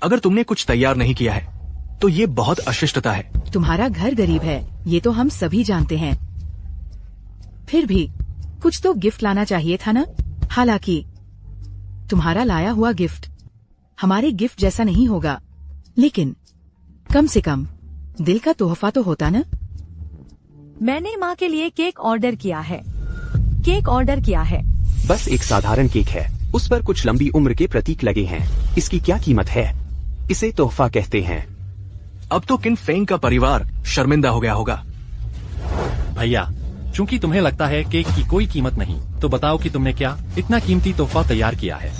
अगर तुमने कुछ तैयार नहीं किया है तो ये बहुत अशिष्टता है। तुम्हारा घर गरीब है, ये तो हम सभी जानते हैं। फिर भी कुछ तो गिफ्ट लाना चाहिए था ना। हालांकि तुम्हारा लाया हुआ गिफ्ट हमारे गिफ्ट जैसा नहीं होगा, लेकिन कम से कम दिल का तोहफा तो होता ना। मैंने माँ के लिए केक ऑर्डर किया है। केक ऑर्डर किया है। बस एक साधारण केक है, उस पर कुछ लंबी उम्र के प्रतीक लगे हैं। इसकी क्या कीमत है? इसे तोहफा कहते हैं। अब तो किन फेंग का परिवार शर्मिंदा हो गया होगा। भैया, चूंकि तुम्हें लगता है केक की कोई कीमत नहीं, तो बताओ कि तुमने क्या इतना कीमती तोहफा तैयार किया है।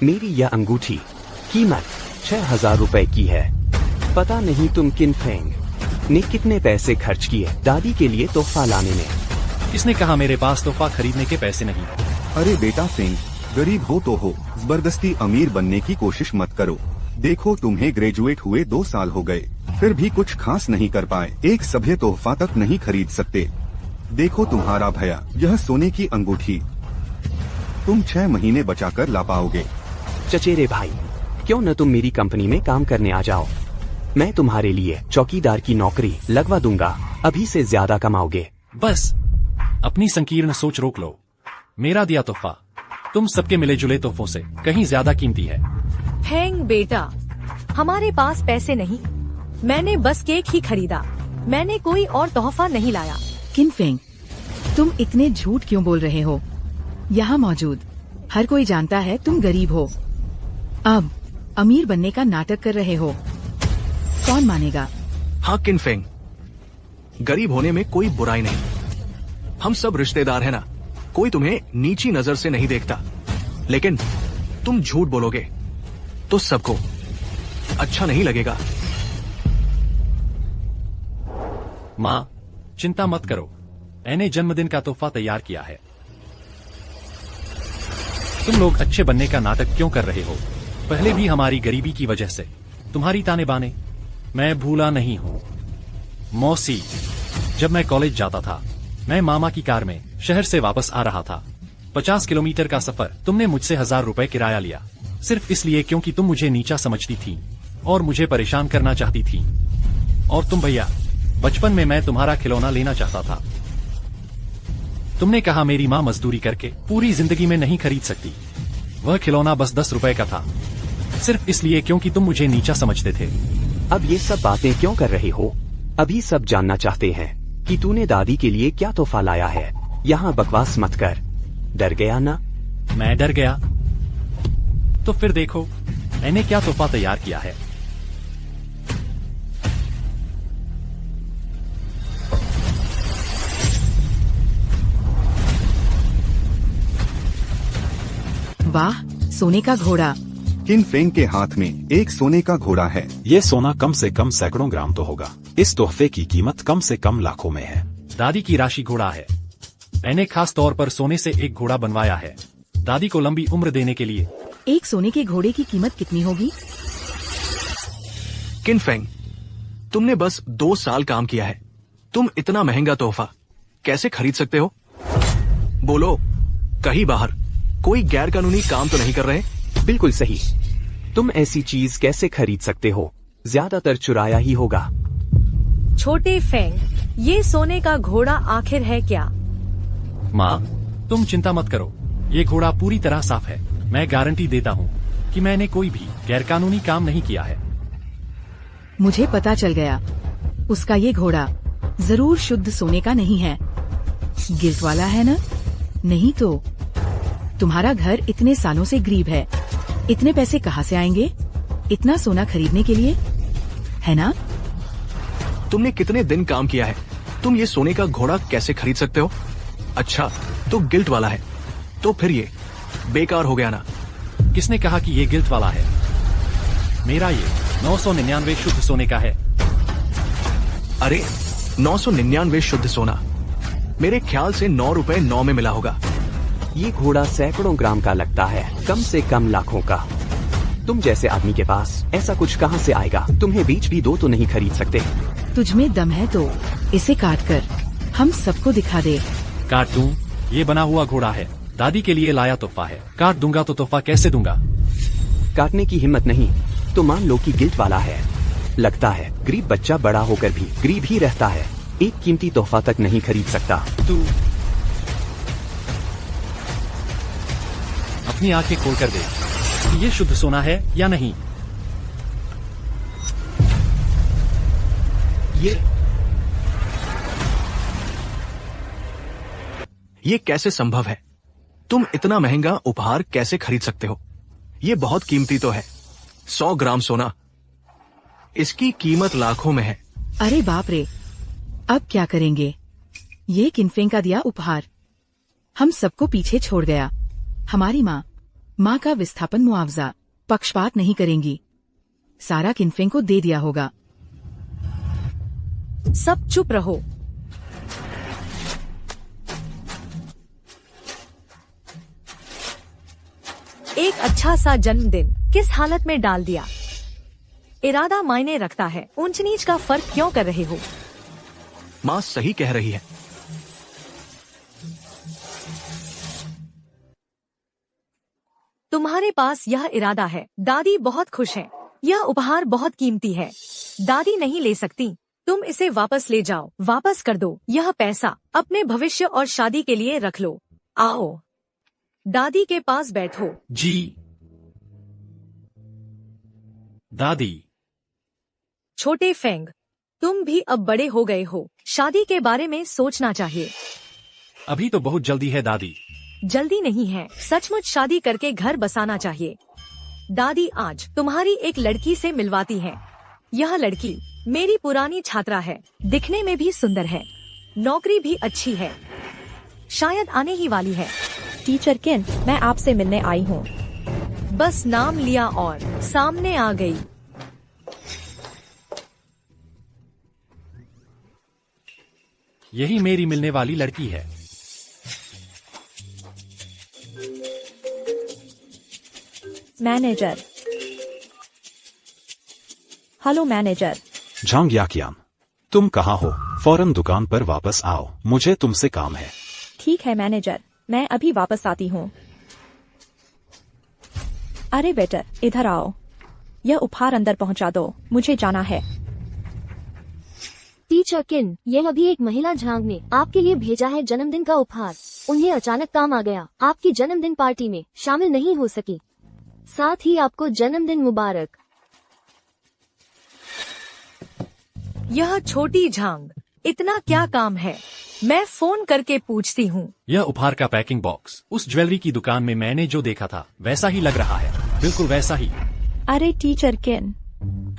मेरी यह अंगूठी कीमत 6000 रुपए की है। पता नहीं तुम किन फेंग ने कितने पैसे खर्च किए दादी के लिए तोहफा लाने में। किसने कहा मेरे पास तोहफा खरीदने के पैसे नहीं? अरे बेटा फेंग, गरीब हो तो हो, जबरदस्ती अमीर बनने की कोशिश मत करो। देखो तुम्हें ग्रेजुएट हुए 2 साल हो गए, फिर भी कुछ खास नहीं कर पाए। एक सभ्य तोहफा तक नहीं खरीद सकते। देखो तुम्हारा भैया, यह सोने की अंगूठी तुम 6 महीने बचाकर ला पाओगे। चचेरे भाई, क्यों न तुम मेरी कंपनी में काम करने आ जाओ। मैं तुम्हारे लिए चौकीदार की नौकरी लगवा दूंगा। अभी से ज्यादा कमाओगे। बस अपनी संकीर्ण सोच रोक लो। मेरा दिया तोहफा तुम सबके मिले जुले तोहफों से कहीं ज्यादा कीमती है। फेंग बेटा, हमारे पास पैसे नहीं। मैंने बस केक ही खरीदा। मैंने कोई और तोहफा नहीं लाया। किन फेंग, तुम इतने झूठ क्यों बोल रहे हो? यहाँ मौजूद हर कोई जानता है तुम गरीब हो। अब अमीर बनने का नाटक कर रहे हो। कौन मानेगा? हाँ किन फेंग, गरीब होने में कोई बुराई नहीं। हम सब रिश्तेदार हैं ना। कोई तुम्हें नीची नजर से नहीं देखता। लेकिन तुम झूठ बोलोगे तो सबको अच्छा नहीं लगेगा। माँ, चिंता मत करो, मैंने जन्मदिन का तोहफा तैयार किया है। तुम लोग अच्छे बनने का नाटक क्यों कर रहे हो? पहले भी हमारी गरीबी की वजह से तुम्हारी ताने बाने मैं भूला नहीं हूँ। मौसी, जब मैं कॉलेज जाता था, मैं मामा की कार में शहर से वापस आ रहा था। 50 किलोमीटर का सफर तुमने मुझसे 1000 रुपए किराया लिया, सिर्फ इसलिए क्योंकि तुम मुझे नीचा समझती थी और मुझे परेशान करना चाहती थी। और तुम भैया, बचपन में मैं तुम्हारा खिलौना लेना चाहता था। तुमने कहा मेरी माँ मजदूरी करके पूरी जिंदगी में नहीं खरीद सकती। वह खिलौना बस 10 रुपए का था, सिर्फ इसलिए क्योंकि तुम मुझे नीचा समझते थे। अब ये सब बातें क्यों कर रहे हो? अभी सब जानना चाहते हैं कि तूने दादी के लिए क्या तोहफा लाया है। यहाँ बकवास मत कर। डर गया ना? मैं डर गया? तो फिर देखो मैंने क्या तोहफा तैयार किया है। वाह, सोने का घोड़ा। किन फेंग के हाथ में एक सोने का घोड़ा है। ये सोना कम से कम सैकड़ों ग्राम तो होगा। इस तोहफे की कीमत कम से कम लाखों में है। दादी की राशि घोड़ा है। मैंने खास तौर पर सोने से एक घोड़ा बनवाया है, दादी को लंबी उम्र देने के लिए। एक सोने के घोड़े की कीमत कितनी होगी? किन फेंग, तुमने बस 2 साल काम किया है। तुम इतना महंगा तोहफा कैसे खरीद सकते हो? बोलो, कहीं बाहर कोई गैर कानूनी काम तो नहीं कर रहे? बिल्कुल सही। तुम ऐसी चीज कैसे खरीद सकते हो? ज्यादातर चुराया ही होगा। छोटे फेंग, ये सोने का घोड़ा आखिर है क्या? माँ, तुम चिंता मत करो, ये घोड़ा पूरी तरह साफ है। मैं गारंटी देता हूँ कि मैंने कोई भी गैरकानूनी काम नहीं किया है। मुझे पता चल गया, उसका ये घोड़ा जरूर शुद्ध सोने का नहीं है। गिल्ट वाला है ना? नहीं तो तुम्हारा घर इतने सालों से गरीब है, इतने पैसे कहाँ से आएंगे इतना सोना खरीदने के लिए, है ना? तुमने कितने दिन काम किया है? तुम ये सोने का घोड़ा कैसे खरीद सकते हो? अच्छा, तो गिल्ट वाला है, तो फिर ये बेकार हो गया ना? किसने कहा कि ये गिल्ट वाला है? मेरा ये 999 शुद्ध सोने का है। अरे 999 शुद्ध सोना, मेरे ख्याल से 9 रुपए 9 में मिला होगा। ये घोड़ा सैकड़ों ग्राम का लगता है, कम से कम लाखों का। तुम जैसे आदमी के पास ऐसा कुछ कहाँ से आएगा? तुम्हें बीच भी दो तो नहीं खरीद सकते। तुझमें दम है तो इसे काट कर हम सबको दिखा दे। काट दूं? ये बना हुआ घोड़ा है, दादी के लिए लाया तोहफा है। काट दूंगा तो तोहफा कैसे दूंगा? काटने की हिम्मत नहीं तो मान लो कि गिल्ट वाला है। लगता है गरीब बच्चा बड़ा होकर भी गरीब ही रहता है, एक कीमती तोहफा तक नहीं खरीद सकता। तू अपनी आंखें खोल कर देख कि ये शुद्ध सोना है या नहीं। ये कैसे संभव है? तुम इतना महंगा उपहार कैसे खरीद सकते हो? ये बहुत कीमती तो है, 100 ग्राम सोना, इसकी कीमत लाखों में है। अरे बाप रे, अब क्या करेंगे? ये किनफेंग का दिया उपहार हम सबको पीछे छोड़ गया। हमारी माँ का विस्थापन मुआवजा पक्षपात नहीं करेंगी, सारा किनफेंग को दे दिया होगा। सब चुप रहो। एक अच्छा सा जन्मदिन किस हालत में डाल दिया। इरादा मायने रखता है, ऊंच नीच का फर्क क्यों कर रहे हो? माँ सही कह रही है। तुम्हारे पास यह इरादा है। दादी बहुत खुश है, यह उपहार बहुत कीमती है, दादी नहीं ले सकती। तुम इसे वापस ले जाओ, वापस कर दो। यह पैसा अपने भविष्य और शादी के लिए रख लो। आओ, दादी के पास बैठो। जी दादी। छोटे फेंग, तुम भी अब बड़े हो गए हो, शादी के बारे में सोचना चाहिए। अभी तो बहुत जल्दी है दादी। जल्दी नहीं है, सचमुच शादी करके घर बसाना चाहिए। दादी आज तुम्हारी एक लड़की से मिलवाती है। यह लड़की मेरी पुरानी छात्रा है, दिखने में भी सुंदर है, नौकरी भी अच्छी है, शायद आने ही वाली है। टीचर किन, मैं आपसे मिलने आई हूँ। बस नाम लिया और सामने आ गई। यही मेरी मिलने वाली लड़की है। Manager, hello manager. Zhang Yaqian, तुम कहाँ हो? फौरन दुकान पर वापस आओ, मुझे तुमसे काम है। ठीक है मैनेजर, मैं अभी वापस आती हूँ। अरे बेटर, इधर आओ, यह उपहार अंदर पहुँचा दो, मुझे जाना है। टीचर किन, यह अभी एक महिला झांग ने आपके लिए भेजा है जन्मदिन का उपहार। उन्हें अचानक काम आ गया, आपकी जन्मदिन पार्टी में शामिल नहीं हो सकी। साथ ही आपको जन्मदिन मुबारक। यह छोटी झांग, इतना क्या काम है? मैं फोन करके पूछती हूँ। यह उपहार का पैकिंग बॉक्स उस ज्वेलरी की दुकान में मैंने जो देखा था वैसा ही लग रहा है, बिल्कुल वैसा ही। अरे टीचर किन,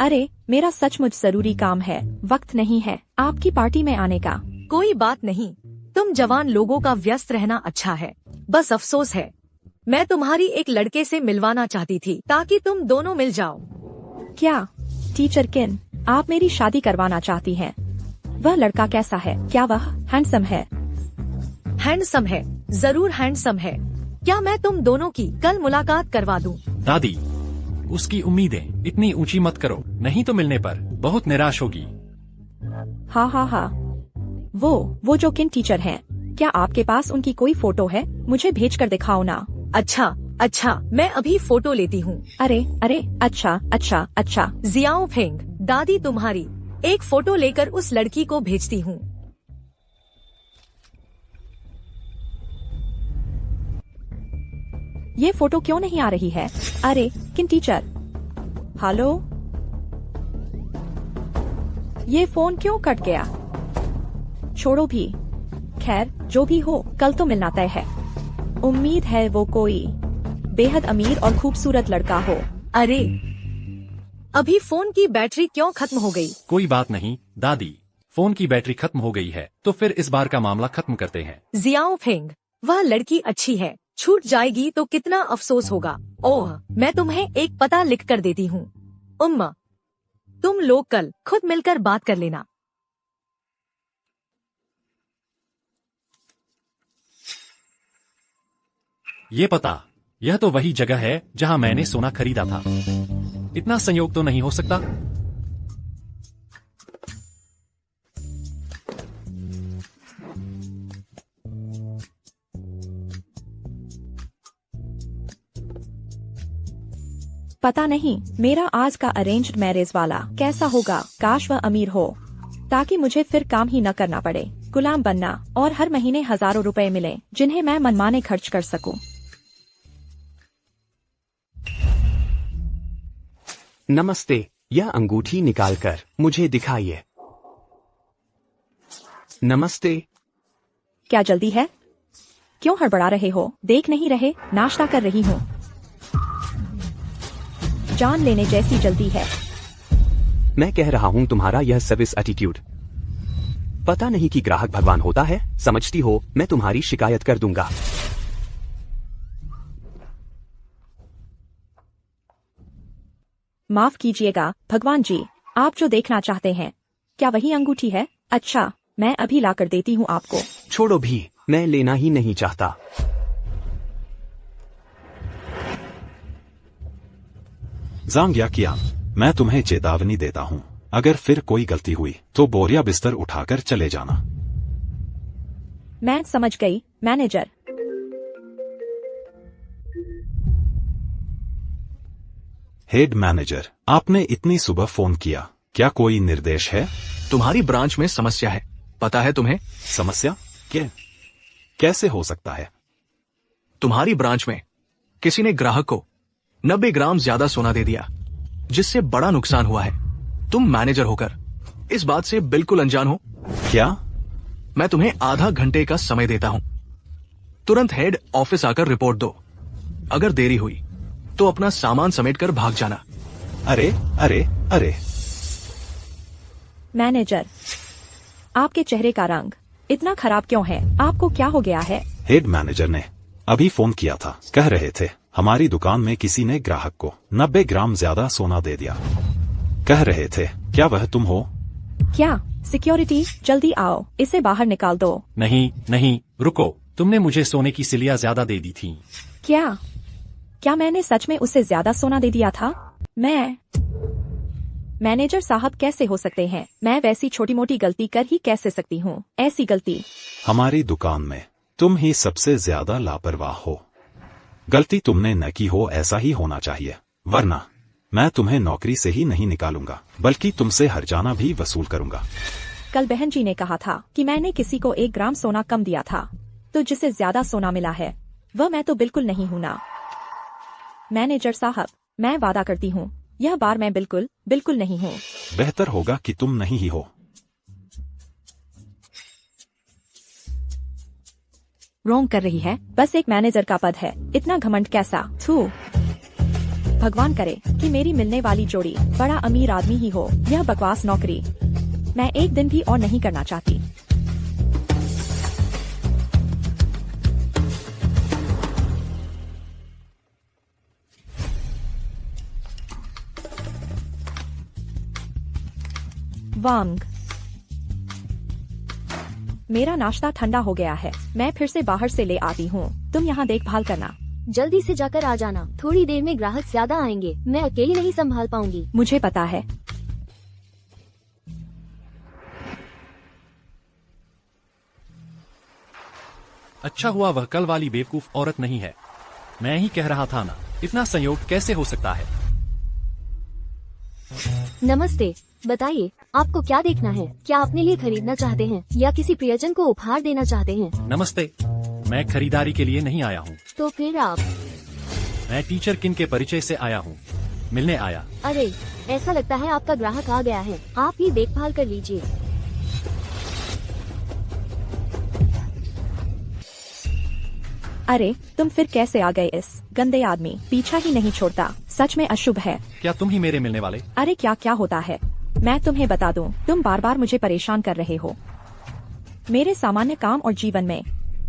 अरे मेरा सचमुच जरूरी काम है, वक्त नहीं है आपकी पार्टी में आने का। कोई बात नहीं, तुम जवान लोगों का व्यस्त रहना अच्छा है। बस अफसोस है, मैं तुम्हारी एक लड़के से मिलवाना चाहती थी ताकि तुम दोनों मिल जाओ। क्या टीचर किन, आप मेरी शादी करवाना चाहती हैं? वह लड़का कैसा है? क्या वह हैंडसम है? हैंडसम है, जरूर हैंडसम है। क्या मैं तुम दोनों की कल मुलाकात करवा दूं? दादी, उसकी उम्मीदें इतनी ऊंची मत करो, नहीं तो मिलने पर बहुत निराश होगी। हाँ हाँ हाँ, वो जो किन टीचर हैं, क्या आपके पास उनकी कोई फोटो है? मुझे भेज कर दिखाओ ना। अच्छा, मैं अभी फोटो लेती हूँ। अरे अरे, अच्छा। जियाओ फेंग, दादी तुम्हारी एक फोटो लेकर उस लड़की को भेजती हूँ। ये फोटो क्यों नहीं आ रही है? अरे किन टीचर, हेलो, ये फोन क्यों कट गया? छोड़ो भी, खैर जो भी हो, कल तो मिलना तय है। उम्मीद है वो कोई बेहद अमीर और खूबसूरत लड़का हो। अरे अभी फोन की बैटरी क्यों खत्म हो गई? कोई बात नहीं दादी, फोन की बैटरी खत्म हो गई है तो फिर इस बार का मामला खत्म करते हैं। जियाओ फेंग, वह लड़की अच्छी है, छूट जाएगी तो कितना अफसोस होगा। ओह, मैं तुम्हें एक पता लिख कर देती हूँ। तुम लोग कल खुद मिलकर बात कर लेना। ये पता, यह तो वही जगह है जहां मैंने सोना खरीदा था। इतना संयोग तो नहीं हो सकता। पता नहीं मेरा आज का अरेंज्ड मैरिज वाला कैसा होगा। काश वह अमीर हो ताकि मुझे फिर काम ही न करना पड़े, गुलाम बनना और हर महीने हजारों रुपए मिले जिन्हें मैं मनमाने खर्च कर सकूं। नमस्ते, यह अंगूठी निकालकर मुझे दिखाइए। नमस्ते। क्या जल्दी है? क्यों हड़बड़ा रहे हो? देख नहीं रहे नाश्ता कर रही हूँ। जान लेने जैसी जल्दी है। मैं कह रहा हूँ तुम्हारा यह सर्विस एटीट्यूड, पता नहीं कि ग्राहक भगवान होता है। समझती हो, मैं तुम्हारी शिकायत कर दूंगा। माफ कीजिएगा भगवान जी, आप जो देखना चाहते हैं क्या वही अंगूठी है? अच्छा, मैं अभी ला कर देती हूँ आपको। छोड़ो भी, मैं लेना ही नहीं चाहता। ज़ांग याकियान, मैं तुम्हें चेतावनी देता हूँ, अगर फिर कोई गलती हुई तो बोरिया बिस्तर उठाकर चले जाना। मैं समझ गई मैनेजर। हेड मैनेजर, आपने इतनी सुबह फोन किया, क्या कोई निर्देश है? तुम्हारी ब्रांच में समस्या है, पता है तुम्हें? समस्या? कैसे हो सकता है? तुम्हारी ब्रांच में किसी ने ग्राहक को 90 ग्राम ज्यादा सोना दे दिया, जिससे बड़ा नुकसान हुआ है। तुम मैनेजर होकर इस बात से बिल्कुल अनजान हो। क्या? मैं तुम्हें आधा घंटे का समय देता हूं, तुरंत हेड ऑफिस आकर रिपोर्ट दो। अगर देरी हुई तो अपना सामान समेटकर भाग जाना। अरे मैनेजर, आपके चेहरे का रंग इतना खराब क्यों है? आपको क्या हो गया है? हेड मैनेजर ने अभी फोन किया था, कह रहे थे हमारी दुकान में किसी ने ग्राहक को 90 ग्राम ज्यादा सोना दे दिया। कह रहे थे, क्या वह तुम हो? क्या? सिक्योरिटी, जल्दी आओ, इसे बाहर निकाल दो। नहीं, रुको, तुमने मुझे सोने की सिलियां ज्यादा दे दी थी। क्या मैंने सच में उससे ज्यादा सोना दे दिया था? मैनेजर साहब कैसे हो सकते हैं? मैं वैसी छोटी मोटी गलती कर ही कैसे सकती हूँ? ऐसी गलती। हमारी दुकान में तुम ही सबसे ज्यादा लापरवाह हो। गलती तुमने न की हो ऐसा ही होना चाहिए, वरना मैं तुम्हें नौकरी से ही नहीं निकालूंगा बल्कि तुमसे हर्जाना भी वसूल करूंगा। कल बहन जी ने कहा था कि मैंने किसी को 1 ग्राम सोना कम दिया था, तो जिसे ज्यादा सोना मिला है वह मैं तो बिल्कुल नहीं हूँ ना। मैनेजर साहब, मैं वादा करती हूँ यह बार मैं बिल्कुल नहीं हूँ। बेहतर होगा कि तुम नहीं ही हो। रोंग कर रही है, बस एक मैनेजर का पद है, इतना घमंड कैसा? थू। भगवान करे कि मेरी मिलने वाली जोड़ी बड़ा अमीर आदमी ही हो। यह बकवास नौकरी मैं एक दिन भी और नहीं करना चाहती। वांग, मेरा नाश्ता ठंडा हो गया है, मैं फिर से बाहर से ले आती हूँ, तुम यहाँ देखभाल करना। जल्दी से जाकर आ जाना, थोड़ी देर में ग्राहक ज्यादा आएंगे, मैं अकेली नहीं संभाल पाऊंगी। मुझे पता है। अच्छा हुआ वह कल वाली बेवकूफ औरत नहीं है। मैं ही कह रहा था ना, इतना संयोग कैसे हो सकता है? नमस्ते, बताइए आपको क्या देखना है? क्या अपने लिए खरीदना चाहते हैं या किसी प्रियजन को उपहार देना चाहते हैं? नमस्ते, मैं खरीदारी के लिए नहीं आया हूँ। तो फिर आप? मैं टीचर किन के परिचय से आया हूँ, मिलने आया। अरे, ऐसा लगता है आपका ग्राहक आ गया है, आप ही देखभाल कर लीजिए। अरे, तुम फिर कैसे आ गए? इस गंदे आदमी पीछा ही नहीं छोड़ता, सच में अशुभ है। क्या तुम ही मेरे मिलने वाले? अरे क्या होता है, मैं तुम्हें बता दूं, तुम बार बार मुझे परेशान कर रहे हो मेरे सामान्य काम और जीवन में।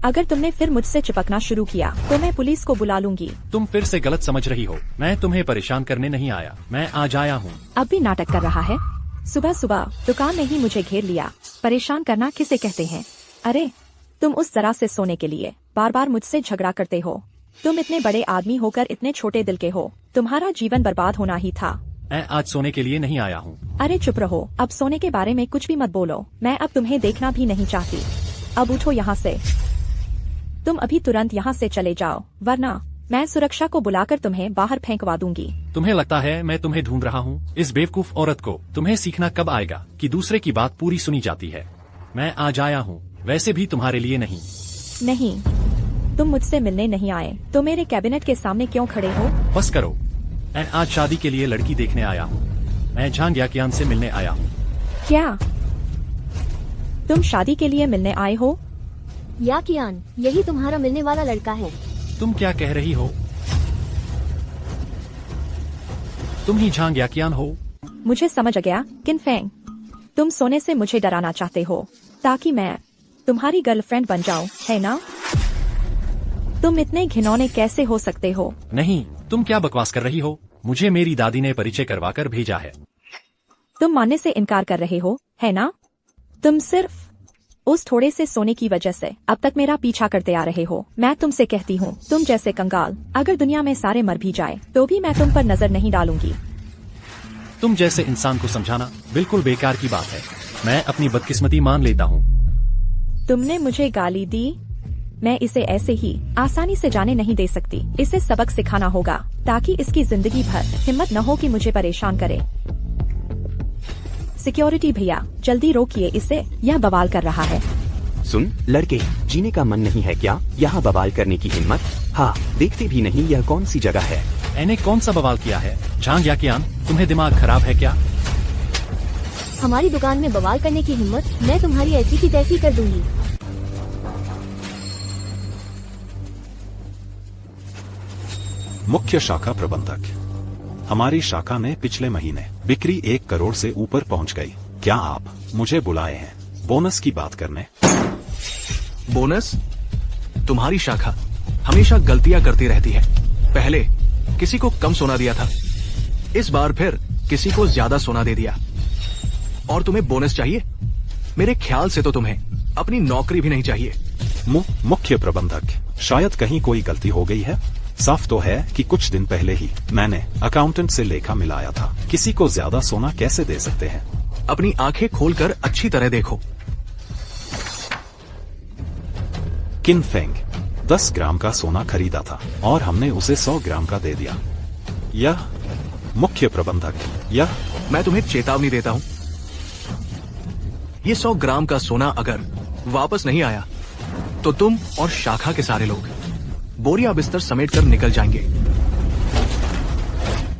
अगर तुमने फिर मुझसे चिपकना शुरू किया तो मैं पुलिस को बुला लूंगी। तुम फिर से गलत समझ रही हो, मैं तुम्हें परेशान करने नहीं आया, मैं आज आया हूँ। अब भी नाटक कर रहा है। सुबह सुबह दुकान ने ही मुझे घेर लिया। परेशान करना किसे कहते हैं? अरे, तुम उस तरह से सोने के लिए बार बार मुझसे झगड़ा करते हो। तुम इतने बड़े आदमी होकर इतने छोटे दिल के हो, तुम्हारा जीवन बर्बाद होना ही था। मैं आज सोने के लिए नहीं आया हूँ। अरे चुप रहो, अब सोने के बारे में कुछ भी मत बोलो, मैं अब तुम्हें देखना भी नहीं चाहती। अब उठो यहाँ से, तुम अभी तुरंत यहाँ से चले जाओ, वरना मैं सुरक्षा को बुलाकर तुम्हें बाहर फेंकवा दूंगी। तुम्हें लगता है मैं तुम्हें ढूंढ रहा हूँ? इस बेवकूफ औरत को तुम्हें सीखना कब आएगा कि दूसरे की बात पूरी सुनी जाती है। मैं आज आया हूँ, वैसे भी तुम्हारे लिए नहीं। नहीं, तुम मुझसे मिलने नहीं आए तो मेरे कैबिनेट के सामने क्यों खड़े हो? बस करो, मैं आज शादी के लिए लड़की देखने आया हूँ। मैं झांग याकियान से मिलने आया हूँ। क्या तुम शादी के लिए मिलने आए हो? याकियान, यही तुम्हारा मिलने वाला लड़का है। तुम क्या कह रही हो? तुम ही झांग याकियान हो? मुझे समझ गया किन फेंग, तुम सोने से मुझे डराना चाहते हो ताकि मैं तुम्हारी गर्लफ्रेंड बन जाऊं, है ना? तुम इतने घिनौने कैसे हो सकते हो? नहीं, तुम क्या बकवास कर रही हो? मुझे मेरी दादी ने परिचय करवाकर भेजा है। तुम मानने से इनकार कर रहे हो, है ना? तुम सिर्फ उस थोड़े से सोने की वजह से अब तक मेरा पीछा करते आ रहे हो। मैं तुमसे कहती हूँ, तुम जैसे कंगाल अगर दुनिया में सारे मर भी जाए तो भी मैं तुम पर नजर नहीं डालूंगी। तुम जैसे इंसान को समझाना बिल्कुल बेकार की बात है। मैं अपनी बदकिस्मती मान लेता हूँ। तुमने मुझे गाली दी, मैं इसे ऐसे ही आसानी से जाने नहीं दे सकती। इसे सबक सिखाना होगा ताकि इसकी जिंदगी भर हिम्मत न हो कि मुझे परेशान करे। सिक्योरिटी भैया, जल्दी रोकिए इसे, यह बवाल कर रहा है। सुन लड़के, जीने का मन नहीं है क्या? यहाँ बवाल करने की हिम्मत? हाँ, देखते भी नहीं यह कौन सी जगह है? मैंने कौन सा बवाल किया है? झांग याकियान, तुम्हें दिमाग खराब है क्या? हमारी दुकान में बवाल करने की हिम्मत? मैं तुम्हारी ऐसी की तैसी कर दूंगी। मुख्य शाखा प्रबंधक, हमारी शाखा में पिछले महीने बिक्री 1 करोड़ से ऊपर पहुंच गई। क्या आप मुझे बुलाए हैं बोनस की बात करने? बोनस? तुम्हारी शाखा हमेशा गलतियां करती रहती है। पहले किसी को कम सोना दिया था, इस बार फिर किसी को ज्यादा सोना दे दिया, और तुम्हें बोनस चाहिए? मेरे ख्याल से तो तुम्हें अपनी नौकरी भी नहीं चाहिए। मुख्य प्रबंधक, शायद कहीं कोई गलती हो गई है। साफ तो है कि कुछ दिन पहले ही मैंने अकाउंटेंट से लेखा मिलाया था। किसी को ज्यादा सोना कैसे दे सकते हैं? अपनी आंखें खोलकर अच्छी तरह देखो। किन फेंग 10 ग्राम का सोना खरीदा था और हमने उसे 100 ग्राम का दे दिया। यह मुख्य प्रबंधक, यह मैं तुम्हें चेतावनी देता हूँ, ये 100 ग्राम का सोना अगर वापस नहीं आया तो तुम और शाखा के सारे लोग बोरिया बिस्तर समेटकर निकल जाएंगे।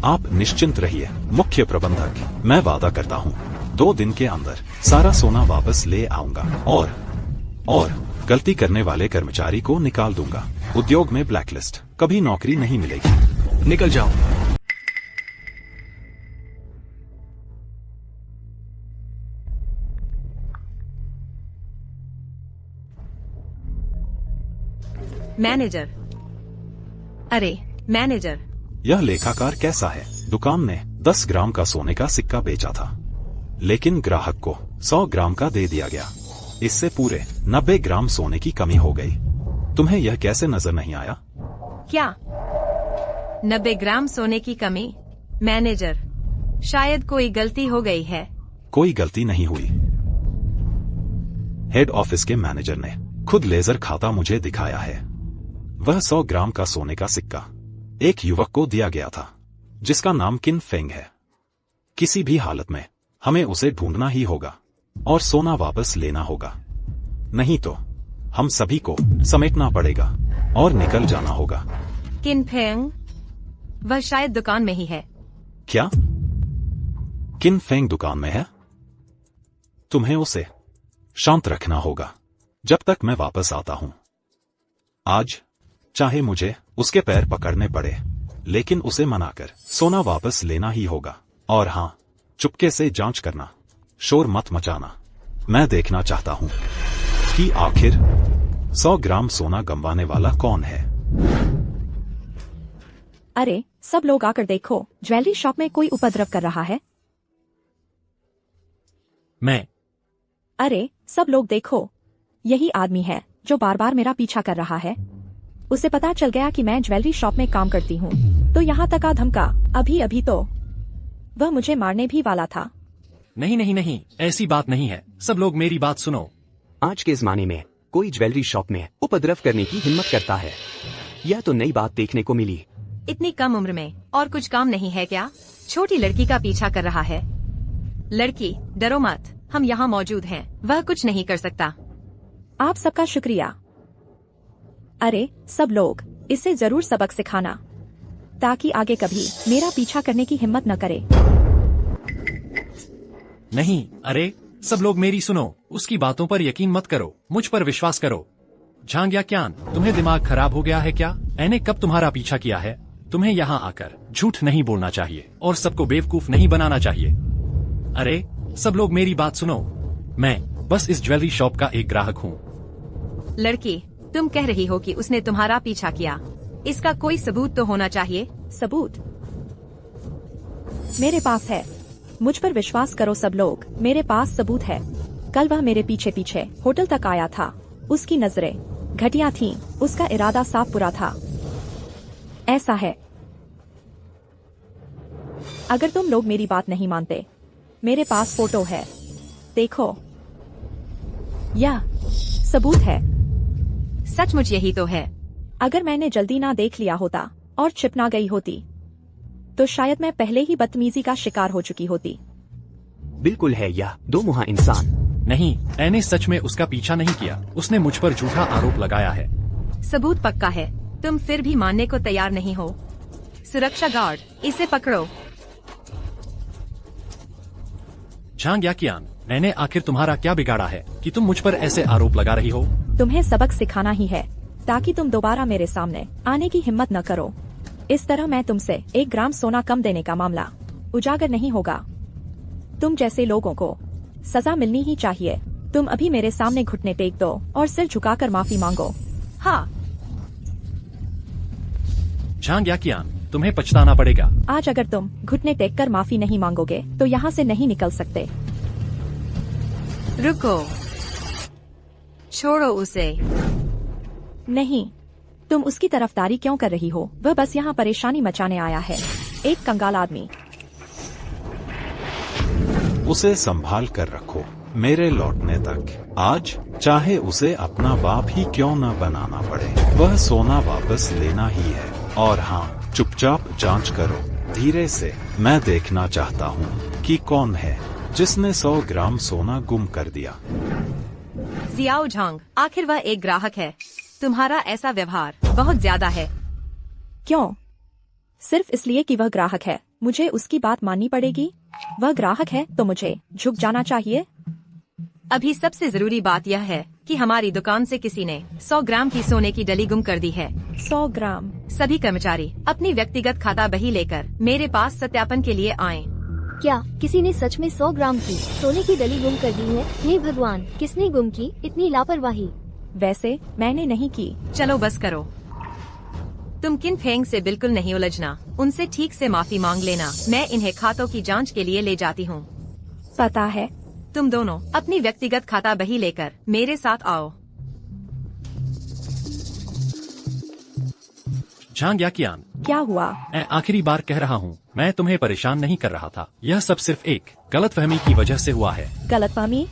आप निश्चिंत रहिए मुख्य प्रबंधक, मैं वादा करता हूँ 2 दिन के अंदर सारा सोना वापस ले आऊंगा और गलती करने वाले कर्मचारी को निकाल दूंगा। उद्योग में ब्लैकलिस्ट, कभी नौकरी नहीं मिलेगी। निकल जाओ। मैनेजर, अरे मैनेजर, यह लेखाकार कैसा है? दुकान ने 10 ग्राम का सोने का सिक्का बेचा था, लेकिन ग्राहक को 100 ग्राम का दे दिया गया। इससे पूरे 90 ग्राम सोने की कमी हो गई। तुम्हें यह कैसे नजर नहीं आया? क्या 90 ग्राम सोने की कमी? मैनेजर, शायद कोई गलती हो गई है। कोई गलती नहीं हुई। हेड ऑफिस के मैनेजर ने खुद लेजर खाता मुझे दिखाया है। वह 100 ग्राम का सोने का सिक्का एक युवक को दिया गया था जिसका नाम किन फेंग है। किसी भी हालत में हमें उसे ढूंढना ही होगा और सोना वापस लेना होगा, नहीं तो हम सभी को समेटना पड़ेगा और निकल जाना होगा। किन फेंग, वह शायद दुकान में ही है। क्या किन फेंग दुकान में है? तुम्हें उसे शांत रखना होगा जब तक मैं वापस आता हूं। आज चाहे मुझे उसके पैर पकड़ने पड़े, लेकिन उसे मनाकर सोना वापस लेना ही होगा। और हां, चुपके से जांच करना, शोर मत मचाना। मैं देखना चाहता हूं कि आखिर 100 ग्राम सोना गंवाने वाला कौन है। अरे सब लोग आकर देखो, ज्वेलरी शॉप में कोई उपद्रव कर रहा है। मैं अरे सब लोग देखो, यही आदमी है जो बार बार मेरा पीछा कर रहा है। उसे पता चल गया कि मैं ज्वेलरी शॉप में काम करती हूँ, तो यहाँ तक आ धमका। अभी तो वह मुझे मारने भी वाला था। नहीं, ऐसी बात नहीं है। सब लोग मेरी बात सुनो। आज के जमाने में कोई ज्वेलरी शॉप में उपद्रव करने की हिम्मत करता है। यह तो नई बात देखने को मिली। इतनी कम उम्र में और कुछ काम नहीं है क्या? छोटी लड़की का पीछा कर रहा है। लड़की, डरो मत, हम यहाँ मौजूद हैं, वह कुछ नहीं कर सकता। आप सबका शुक्रिया। अरे सब लोग, इसे जरूर सबक सिखाना ताकि आगे कभी मेरा पीछा करने की हिम्मत न करे। नहीं, अरे सब लोग मेरी सुनो। उसकी बातों पर यकीन मत करो, मुझ पर विश्वास करो। झांग या क्यान, तुम्हें दिमाग खराब हो गया है क्या? मैंने कब तुम्हारा पीछा किया है? तुम्हें यहाँ आकर झूठ नहीं बोलना चाहिए और सबको बेवकूफ नहीं बनाना चाहिए। अरे सब लोग मेरी बात सुनो, मैं बस इस ज्वेलरी शॉप का एक ग्राहक हूँ। लड़की, तुम कह रही हो कि उसने तुम्हारा पीछा किया। इसका कोई सबूत तो होना चाहिए। सबूत मेरे पास है, मुझ पर विश्वास करो सब लोग, मेरे पास सबूत है। कल वह मेरे पीछे पीछे होटल तक आया था। उसकी नजरें घटिया थीं, उसका इरादा साफ बुरा था। ऐसा है। अगर तुम लोग मेरी बात नहीं मानते, मेरे पास फोटो है, देखो, यह सबूत है। सचमुच यही तो है। अगर मैंने जल्दी ना देख लिया होता और छिप ना गई होती, तो शायद मैं पहले ही बदतमीजी का शिकार हो चुकी होती। बिल्कुल है यह दो मुहा इंसान। नहीं, मैंने सच में उसका पीछा नहीं किया। उसने मुझ पर झूठा आरोप लगाया है। सबूत पक्का है, तुम फिर भी मानने को तैयार नहीं हो। सुरक्षा गार्ड, इसे पकड़ो। झांग या कियान, मैंने आखिर तुम्हारा क्या बिगाड़ा है कि तुम मुझ पर ऐसे आरोप लगा रही हो? तुम्हें सबक सिखाना ही है ताकि तुम दोबारा मेरे सामने आने की हिम्मत न करो। इस तरह मैं तुमसे 1 ग्राम सोना कम देने का मामला उजागर नहीं होगा। तुम जैसे लोगों को सजा मिलनी ही चाहिए। तुम अभी मेरे सामने घुटने टेक दो और सिर झुकाकर माफी मांगो। हाँ। झांग या कियान, तुम्हें पछताना पड़ेगा। आज अगर तुम घुटने टेक कर माफी नहीं मांगोगे तो यहाँ से नहीं निकल सकते। रुको, छोड़ो उसे। नहीं, तुम उसकी तरफदारी क्यों कर रही हो? वह बस यहाँ परेशानी मचाने आया है। एक कंगाल आदमी। उसे संभाल कर रखो मेरे लौटने तक। आज चाहे उसे अपना बाप ही क्यों न बनाना पड़े, वह सोना वापस लेना ही है। और हाँ, चुपचाप जांच करो धीरे से। मैं देखना चाहता हूँ कि कौन है जिसने 100 ग्राम सोना गुम कर दिया। जियाओ झांग, आखिर वह एक ग्राहक है। तुम्हारा ऐसा व्यवहार बहुत ज्यादा है। क्यों? सिर्फ इसलिए कि वह ग्राहक है, मुझे उसकी बात माननी पड़ेगी? वह ग्राहक है तो मुझे झुक जाना चाहिए? अभी सबसे जरूरी बात यह है कि हमारी दुकान से किसी ने 100 ग्राम की सोने की डली गुम कर दी है। 100 ग्राम? सभी कर्मचारी अपनी व्यक्तिगत खाता बही लेकर मेरे पास सत्यापन के लिए आएं। क्या किसी ने सच में 100 ग्राम की सोने की डली गुम कर दी है? हे भगवान, किसने गुम की इतनी लापरवाही? वैसे मैंने नहीं की। चलो बस करो। तुम किन फेंग से बिल्कुल नहीं उलझना, उनसे ठीक से माफी मांग लेना। मैं इन्हें खातों की जांच के लिए ले जाती हूँ। पता है। तुम दोनों अपनी व्यक्तिगत खाता बही लेकर मेरे साथ आओ। झांग याकियान, क्या हुआ? मैं आखिरी बार कह रहा हूँ, मैं तुम्हें परेशान नहीं कर रहा था। यह सब सिर्फ एक गलतफहमी की वजह से हुआ है। गलतफहमी?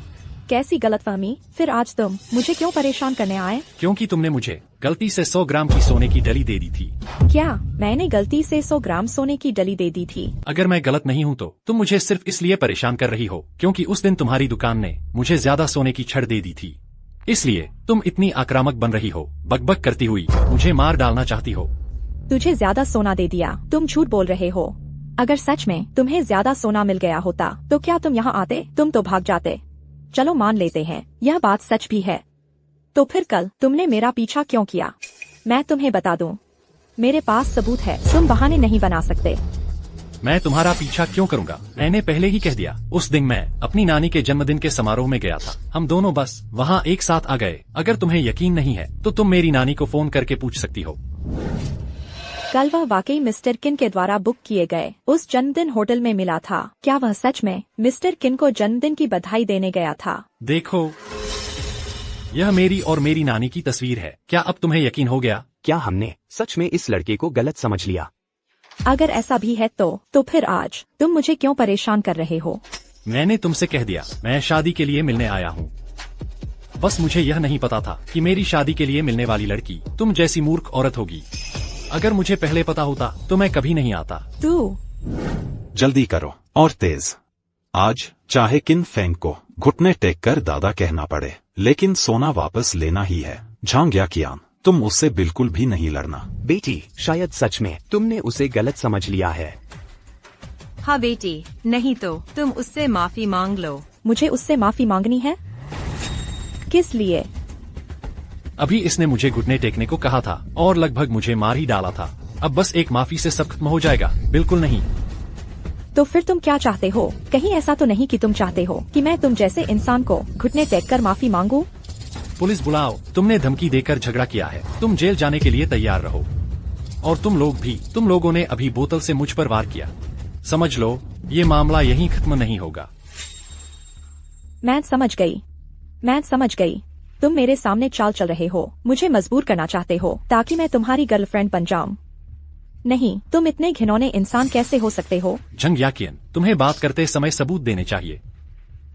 कैसी गलतफहमी? फिर आज तुम मुझे क्यों परेशान करने आए? क्योंकि तुमने मुझे गलती से 100 ग्राम की सोने की डली दे दी थी। क्या मैंने गलती से 100 ग्राम सोने की डली दे दी थी? अगर मैं गलत नहीं हूँ तो तुम मुझे सिर्फ इसलिए परेशान कर रही हो क्योंकि उस दिन तुम्हारी दुकान ने मुझे ज्यादा सोने की छड़ दे दी थी। इसलिए तुम इतनी आक्रामक बन रही हो, बकबक करती हुई मुझे मार डालना चाहती हो। तुझे ज्यादा सोना दे दिया? तुम झूठ बोल रहे हो। अगर सच में तुम्हें ज्यादा सोना मिल गया होता तो क्या तुम यहाँ आते? तुम तो भाग जाते। चलो मान लेते हैं यह बात सच भी है, तो फिर कल तुमने मेरा पीछा क्यों किया? मैं तुम्हें बता दूं, मेरे पास सबूत है। तुम बहाने नहीं बना सकते। मैं तुम्हारा पीछा क्यों करूंगा? मैंने पहले ही कह दिया। उस दिन मैं अपनी नानी के जन्मदिन के समारोह में गया था। हम दोनों बस वहाँ एक साथ आ गए। अगर तुम्हें यकीन नहीं है तो तुम मेरी नानी को फोन करके पूछ सकती हो। कल वह वाकई मिस्टर किन के द्वारा बुक किए गए उस जन्मदिन होटल में मिला था। क्या वह सच में मिस्टर किन को जन्मदिन की बधाई देने गया था? देखो, यह मेरी और मेरी नानी की तस्वीर है। क्या अब तुम्हें यकीन हो गया? क्या हमने सच में इस लड़के को गलत समझ लिया? अगर ऐसा भी है तो फिर आज तुम मुझे क्यों परेशान कर रहे हो? मैंने तुमसे कह दिया, मैं शादी के लिए मिलने आया हूँ। बस मुझे यह नहीं पता था कि मेरी शादी के लिए मिलने वाली लड़की तुम जैसी मूर्ख औरत होगी। अगर मुझे पहले पता होता तो मैं कभी नहीं आता। तू जल्दी करो और तेज। आज चाहे किन फेंग को घुटने टेक कर दादा कहना पड़े, लेकिन सोना वापस लेना ही है। झांग याकियान, तुम उससे बिल्कुल भी नहीं लड़ना। बेटी, शायद सच में तुमने उसे गलत समझ लिया है। हाँ बेटी, नहीं तो तुम उससे माफी मांग लो। मुझे उससे माफी मांगनी है? किस लिए? अभी इसने मुझे घुटने टेकने को कहा था और लगभग मुझे मार ही डाला था। अब बस एक माफी से सब खत्म हो जाएगा? बिल्कुल नहीं। तो फिर तुम क्या चाहते हो? कहीं ऐसा तो नहीं कि तुम चाहते हो कि मैं तुम जैसे इंसान को घुटने टेक कर माफी मांगू? पुलिस बुलाओ। तुमने धमकी देकर झगड़ा किया है। तुम जेल जाने के लिए तैयार रहो। और तुम लोग भी। तुम लोगों ने अभी बोतल से मुझ पर वार किया। समझ लो, ये मामला यहीं खत्म नहीं होगा। मैं समझ गई। तुम मेरे सामने चाल चल रहे हो, मुझे मजबूर करना चाहते हो ताकि मैं तुम्हारी गर्लफ्रेंड बन जाऊं। नहीं, तुम इतने घिनौने इंसान कैसे हो सकते हो? झंग याकियन, तुम्हें बात करते समय सबूत देने चाहिए।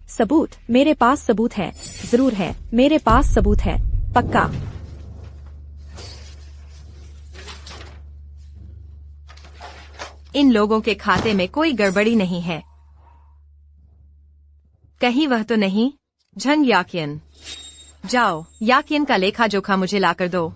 सबूत? मेरे पास सबूत है। जरूर है, मेरे पास सबूत है, पक्का। इन लोगों के खाते में कोई गड़बड़ी नहीं है। कहीं वह तो नहीं? झंग याकियन, जाओ, याकियन का लेखा जोखा मुझे लाकर दो।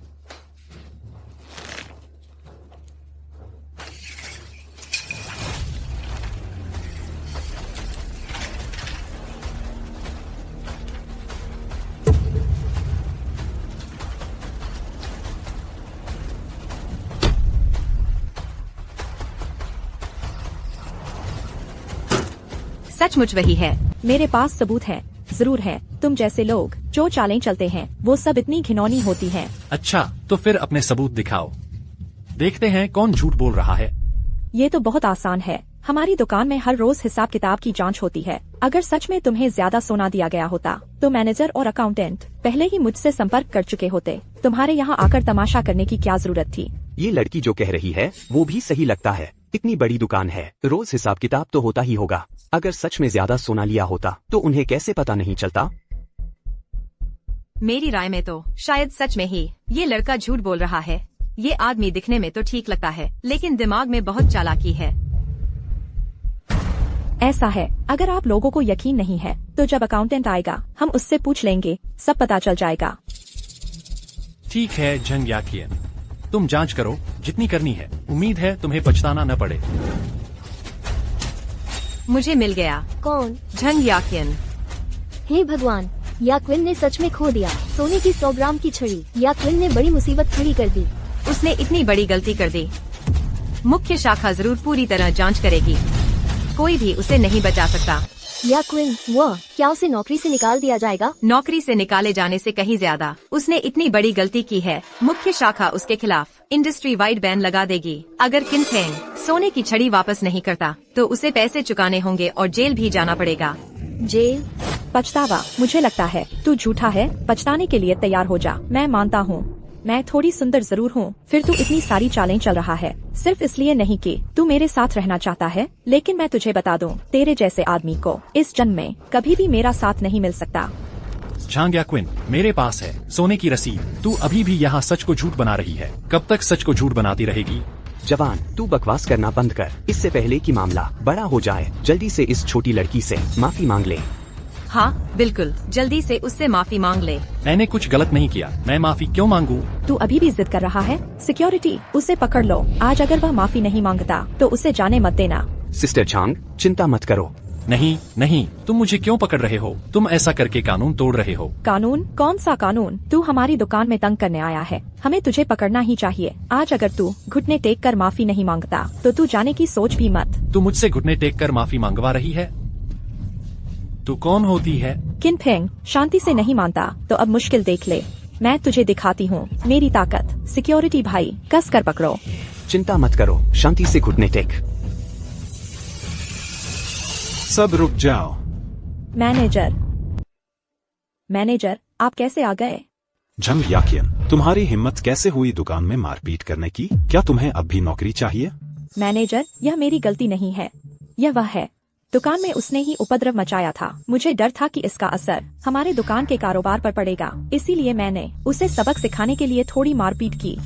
सचमुच वही है। मेरे पास सबूत है। जरूर है। तुम जैसे लोग जो चालें चलते हैं वो सब इतनी घिनौनी होती हैं। अच्छा, तो फिर अपने सबूत दिखाओ। देखते हैं कौन झूठ बोल रहा है। ये तो बहुत आसान है। हमारी दुकान में हर रोज हिसाब किताब की जांच होती है। अगर सच में तुम्हें ज्यादा सोना दिया गया होता तो मैनेजर और अकाउंटेंट पहले ही मुझसे संपर्क कर चुके होते। तुम्हारे यहाँ आकर तमाशा करने की क्या जरूरत थी? ये लड़की जो कह रही है वो भी सही लगता है। इतनी बड़ी दुकान है, रोज हिसाब किताब तो होता ही होगा। अगर सच में ज्यादा सोना लिया होता तो उन्हें कैसे पता नहीं चलता? मेरी राय में तो शायद सच में ही ये लड़का झूठ बोल रहा है। ये आदमी दिखने में तो ठीक लगता है, लेकिन दिमाग में बहुत चालाकी है। ऐसा है, अगर आप लोगों को यकीन नहीं है तो जब अकाउंटेंट आएगा हम उससे पूछ लेंगे, सब पता चल जाएगा। ठीक है झंग याकियन, तुम जांच करो जितनी करनी है। उम्मीद है तुम्हें पछताना न पड़े। मुझे मिल गया। कौन? झंग याकियन। हे भगवान, याक्विन ने सच में खो दिया सोने की 100 ग्राम की छड़ी। याक्विन ने बड़ी मुसीबत खड़ी कर दी। उसने इतनी बड़ी गलती कर दी। मुख्य शाखा जरूर पूरी तरह जांच करेगी, कोई भी उसे नहीं बचा सकता। याक्विन, वह क्या उसे नौकरी से निकाल दिया जाएगा? नौकरी से निकाले जाने से कहीं ज्यादा उसने इतनी बड़ी गलती की है। मुख्य शाखा उसके खिलाफ इंडस्ट्री वाइड बैन लगा देगी। अगर किन फेंग सोने की छड़ी वापस नहीं करता तो उसे पैसे चुकाने होंगे और जेल भी जाना पड़ेगा। जेल? पछतावा? मुझे लगता है तू झूठा है। पछताने के लिए तैयार हो जा। मैं मानता हूँ मैं थोड़ी सुंदर जरूर हूँ, फिर तू इतनी सारी चालें चल रहा है सिर्फ इसलिए नहीं कि तू मेरे साथ रहना चाहता है। लेकिन मैं तुझे बता दूँ, तेरे जैसे आदमी को इस जन्म में कभी भी मेरा साथ नहीं मिल सकता। झांग याक्विन, मेरे पास है सोने की रसीद। तू अभी भी यहाँ सच को झूठ बना रही है। कब तक सच को झूठ बनाती रहेगी? जवान, तू बकवास करना बंद कर, इससे पहले कि मामला बड़ा हो जाए। जल्दी से इस छोटी लड़की से माफी मांग ले। हाँ बिल्कुल, जल्दी से उससे माफी मांग ले। मैंने कुछ गलत नहीं किया, मैं माफी क्यों मांगू? तू अभी भी जिद कर रहा है? सिक्योरिटी, उसे पकड़ लो। आज अगर वह माफी नहीं मांगता तो उसे जाने मत देना। सिस्टर झांग, चिंता मत करो। नहीं नहीं, तुम मुझे क्यों पकड़ रहे हो? तुम ऐसा करके कानून तोड़ रहे हो। कानून? कौन सा कानून? तू हमारी दुकान में तंग करने आया है, हमें तुझे पकड़ना ही चाहिए। आज अगर तू घुटने टेक कर माफी नहीं मांगता तो तू जाने की सोच भी मत। तू मुझसे घुटने टेक कर माफी मांगवा रही है? तू कौन होती है? किन फेंग शांति से नहीं मानता तो अब मुश्किल देख ले। मैं तुझे दिखाती हूँ मेरी ताकत। सिक्योरिटी भाई, कस कर पकड़ो। चिंता मत करो, शांति से घुटने टेक। सब रुक जाओ। मैनेजर, आप कैसे आ गए? झंग याकियन, तुम्हारी हिम्मत कैसे हुई दुकान में मारपीट करने की? क्या तुम्हें अब भी नौकरी चाहिए? मैनेजर, यह मेरी गलती नहीं है, यह वह है। दुकान में उसने ही उपद्रव मचाया था। मुझे डर था कि इसका असर हमारे दुकान के कारोबार पर पड़ेगा, इसीलिए मैंने उसे सबक सिखाने के लिए थोड़ी मारपीट की।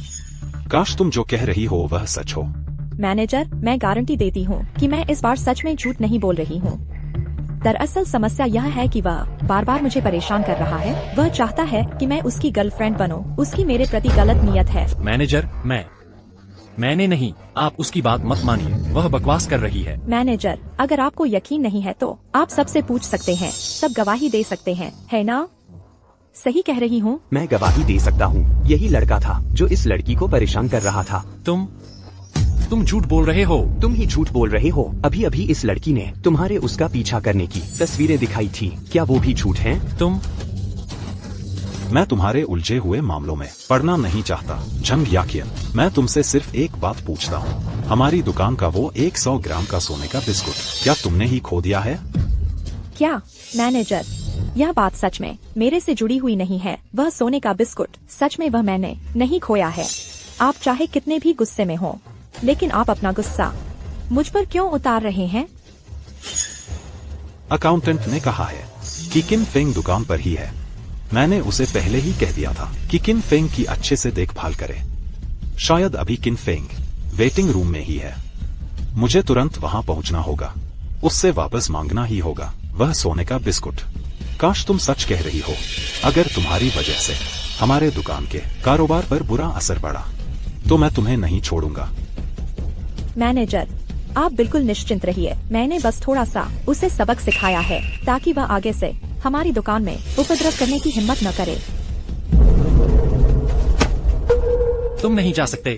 काश तुम जो कह रही हो वह सच हो। मैनेजर, मैं गारंटी देती हूँ कि मैं इस बार सच में झूठ नहीं बोल रही हूँ। दरअसल समस्या यह है कि वह बार बार मुझे परेशान कर रहा है। वह चाहता है कि मैं उसकी गर्लफ्रेंड बनूं। उसकी मेरे प्रति गलत नियत है। मैनेजर, मैंने नहीं, आप उसकी बात मत मानिए, वह बकवास कर रही है। मैनेजर, अगर आपको यकीन नहीं है तो आप सबसे पूछ सकते हैं, सब गवाही दे सकते हैं, है ना? सही कह रही हूँ? मैं गवाही दे सकता हूँ, यही लड़का था जो इस लड़की को परेशान कर रहा था। तुम झूठ बोल रहे हो। तुम ही झूठ बोल रहे हो। अभी अभी इस लड़की ने तुम्हारे उसका पीछा करने की तस्वीरें दिखाई थी, क्या वो भी झूठ हैं? मैं तुम्हारे उलझे हुए मामलों में पढ़ना नहीं चाहता। झंग याकियन, मैं तुमसे सिर्फ एक बात पूछता हूँ। हमारी दुकान का वो 100 ग्राम का सोने का बिस्कुट क्या तुमने ही खो दिया है? क्या? मैनेजर, यह बात सच में मेरे से जुड़ी हुई नहीं है। वह सोने का बिस्कुट सच में वह मैंने नहीं खोया है। आप चाहे कितने भी गुस्से में हो, लेकिन आप अपना गुस्सा मुझ पर क्यों उतार रहे हैं? अकाउंटेंट ने कहा है कि किन फेंग दुकान पर ही है। मैंने उसे पहले ही कह दिया था कि किन फेंग की अच्छे से देखभाल करे। शायद अभी किन फेंग वेटिंग रूम में ही है। मुझे तुरंत वहां पहुंचना होगा, उससे वापस मांगना ही होगा वह सोने का बिस्कुट। काश तुम सच कह रही हो। अगर तुम्हारी वजह से हमारे दुकान के कारोबार पर बुरा असर पड़ा तो मैं तुम्हें नहीं छोड़ूंगा। मैनेजर, आप बिल्कुल निश्चिंत रहिए। मैंने बस थोड़ा सा उसे सबक सिखाया है ताकि वह आगे से हमारी दुकान में उपद्रव करने की हिम्मत न करे। तुम नहीं जा सकते।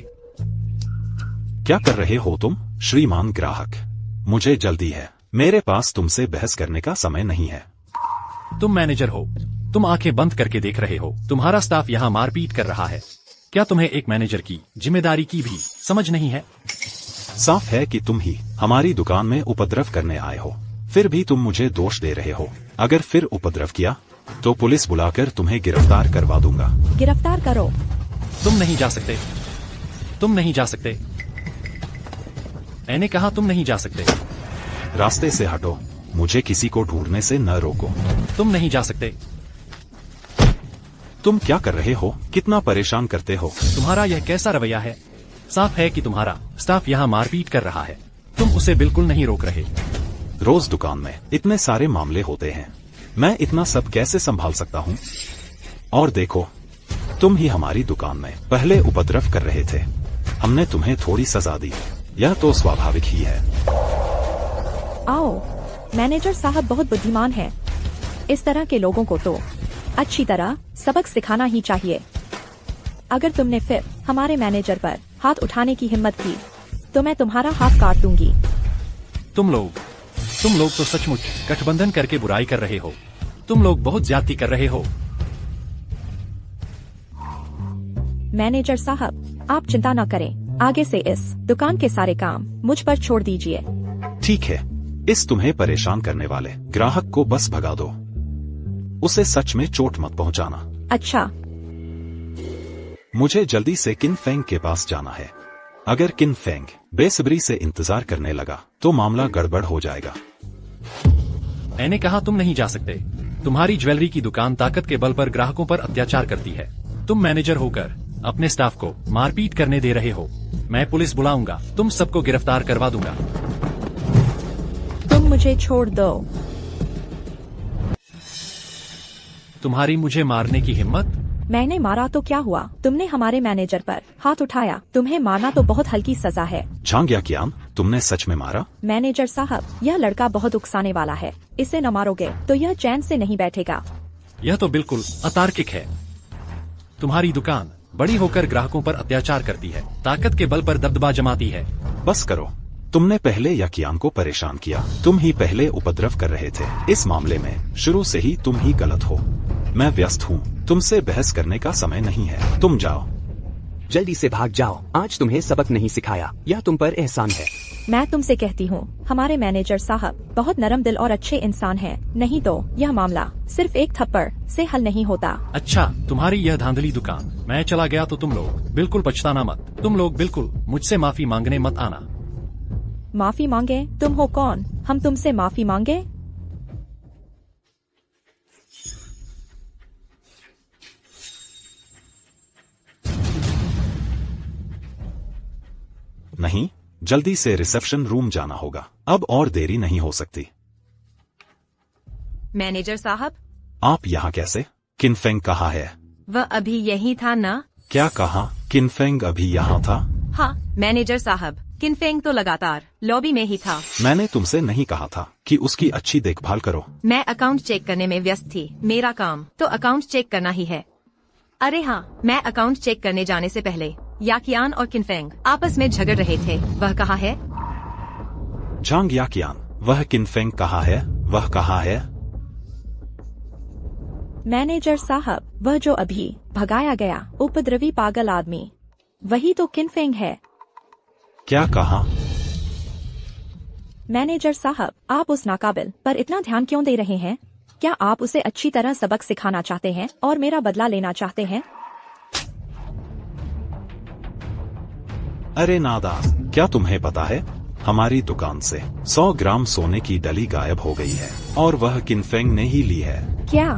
क्या कर रहे हो तुम, श्रीमान ग्राहक? मुझे जल्दी है, मेरे पास तुमसे बहस करने का समय नहीं है। तुम मैनेजर हो, तुम आंखें बंद करके देख रहे हो। तुम्हारा स्टाफ यहाँ मारपीट कर रहा है। क्या तुम्हें एक मैनेजर की जिम्मेदारी की भी समझ नहीं है? साफ है कि तुम ही हमारी दुकान में उपद्रव करने आए हो, फिर भी तुम मुझे दोष दे रहे हो। अगर फिर उपद्रव किया तो पुलिस बुलाकर तुम्हें गिरफ्तार करवा दूंगा। गिरफ्तार करो। तुम नहीं जा सकते, तुम नहीं जा सकते। मैंने कहा तुम नहीं जा सकते। रास्ते से हटो, मुझे किसी को ढूंढने से न रोको। तुम नहीं जा सकते। तुम क्या कर रहे हो? कितना परेशान करते हो? तुम्हारा यह कैसा रवैया है? साफ है कि तुम्हारा स्टाफ यहाँ मारपीट कर रहा है। तुम उसे बिल्कुल नहीं रोक रहे। रोज दुकान में इतने सारे मामले होते हैं, मैं इतना सब कैसे संभाल सकता हूँ? और देखो, तुम ही हमारी दुकान में पहले उपद्रव कर रहे थे, हमने तुम्हें थोड़ी सजा दी। यह तो स्वाभाविक ही है। आओ, मैनेजर साहब बहुत बुद्धिमान है। इस तरह के लोगों को तो अच्छी तरह सबक सिखाना ही चाहिए। अगर तुमने फिर हमारे मैनेजर पर हाथ उठाने की हिम्मत की तो मैं तुम्हारा हाथ काट दूंगी। तुम लोग तो सचमुच गठबंधन करके बुराई कर रहे हो। तुम लोग बहुत ज्यादती कर रहे हो। मैनेजर साहब, आप चिंता न करें। आगे से इस दुकान के सारे काम मुझ पर छोड़ दीजिए। ठीक है, इस तुम्हें परेशान करने वाले ग्राहक को बस भगा दो। उसे सच में चोट मत पहुंचाना। अच्छा। मुझे जल्दी से किन फेंग के पास जाना है। अगर किन फेंग बेसब्री से इंतजार करने लगा तो मामला गड़बड़ हो जाएगा। मैंने कहा तुम नहीं जा सकते। तुम्हारी ज्वेलरी की दुकान ताकत के बल पर ग्राहकों पर अत्याचार करती है। तुम मैनेजर होकर अपने स्टाफ को मारपीट करने दे रहे हो। मैं पुलिस बुलाऊंगा, तुम सबको गिरफ्तार करवा दूंगा। तुम मुझे छोड़ दो। तुम्हारी मुझे मारने की हिम्मत? मैंने मारा तो क्या हुआ? तुमने हमारे मैनेजर पर हाथ उठाया। तुम्हें मारना तो बहुत हल्की सजा है। झांग याकियान, तुमने सच में मारा? मैनेजर साहब, यह लड़का बहुत उकसाने वाला है। इसे न मारोगे तो यह चैन से नहीं बैठेगा। यह तो बिल्कुल अतार्किक है। तुम्हारी दुकान बड़ी होकर ग्राहकों पर अत्याचार करती है, ताकत के बल पर दबदबा जमाती है। बस करो, तुमने पहले याकियान को परेशान किया। तुम ही पहले उपद्रव कर रहे थे। इस मामले में शुरू से ही तुम ही गलत हो। मैं व्यस्त हूँ, तुमसे बहस करने का समय नहीं है। तुम जाओ। जल्दी से भाग जाओ, आज तुम्हें सबक नहीं सिखाया, यह तुम पर एहसान है। मैं तुमसे कहती हूँ, हमारे मैनेजर साहब बहुत नरम दिल और अच्छे इंसान हैं। नहीं तो यह मामला सिर्फ एक थप्पड़ से हल नहीं होता। अच्छा, तुम्हारी यह धांधली दुकान मैं चला गया तो तुम लोग बिल्कुल पछताना मत। तुम लोग बिल्कुल मुझसे माफी मांगने मत आना। माफी मांगे? तुम हो कौन, हम तुमसे माफी मांगे? नहीं, जल्दी से रिसेप्शन रूम जाना होगा। अब और देरी नहीं हो सकती। मैनेजर साहब, आप यहाँ कैसे? किनफेंग कहाँ है? वह अभी यही था ना? क्या कहा? किनफेंग अभी यहाँ था? हाँ मैनेजर साहब, किनफेंग तो लगातार लॉबी में ही था। मैंने तुमसे नहीं कहा था कि उसकी अच्छी देखभाल करो? मैं अकाउंट चेक करने में व्यस्त थी। मेरा काम तो अकाउंट चेक करना ही है। अरे हाँ, मैं अकाउंट चेक करने जाने से पहले याकियान और किनफेंग आपस में झगड़ रहे थे। वह कहाँ है? झांग याकियान, वह किनफेंग कहाँ है? वह कहाँ है? मैनेजर साहब, वह जो अभी भगाया गया उपद्रवी पागल आदमी, वही तो किनफेंग है। क्या कहा? मैनेजर साहब, आप उस नाकाबिल पर इतना ध्यान क्यों दे रहे हैं? क्या आप उसे अच्छी तरह सबक सिखाना चाहते हैं और मेरा बदला लेना चाहते हैं? अरे नादान, क्या तुम्हें पता है हमारी दुकान से 100 ग्राम सोने की डली गायब हो गई है और वह किनफेंग ने ही ली है। क्या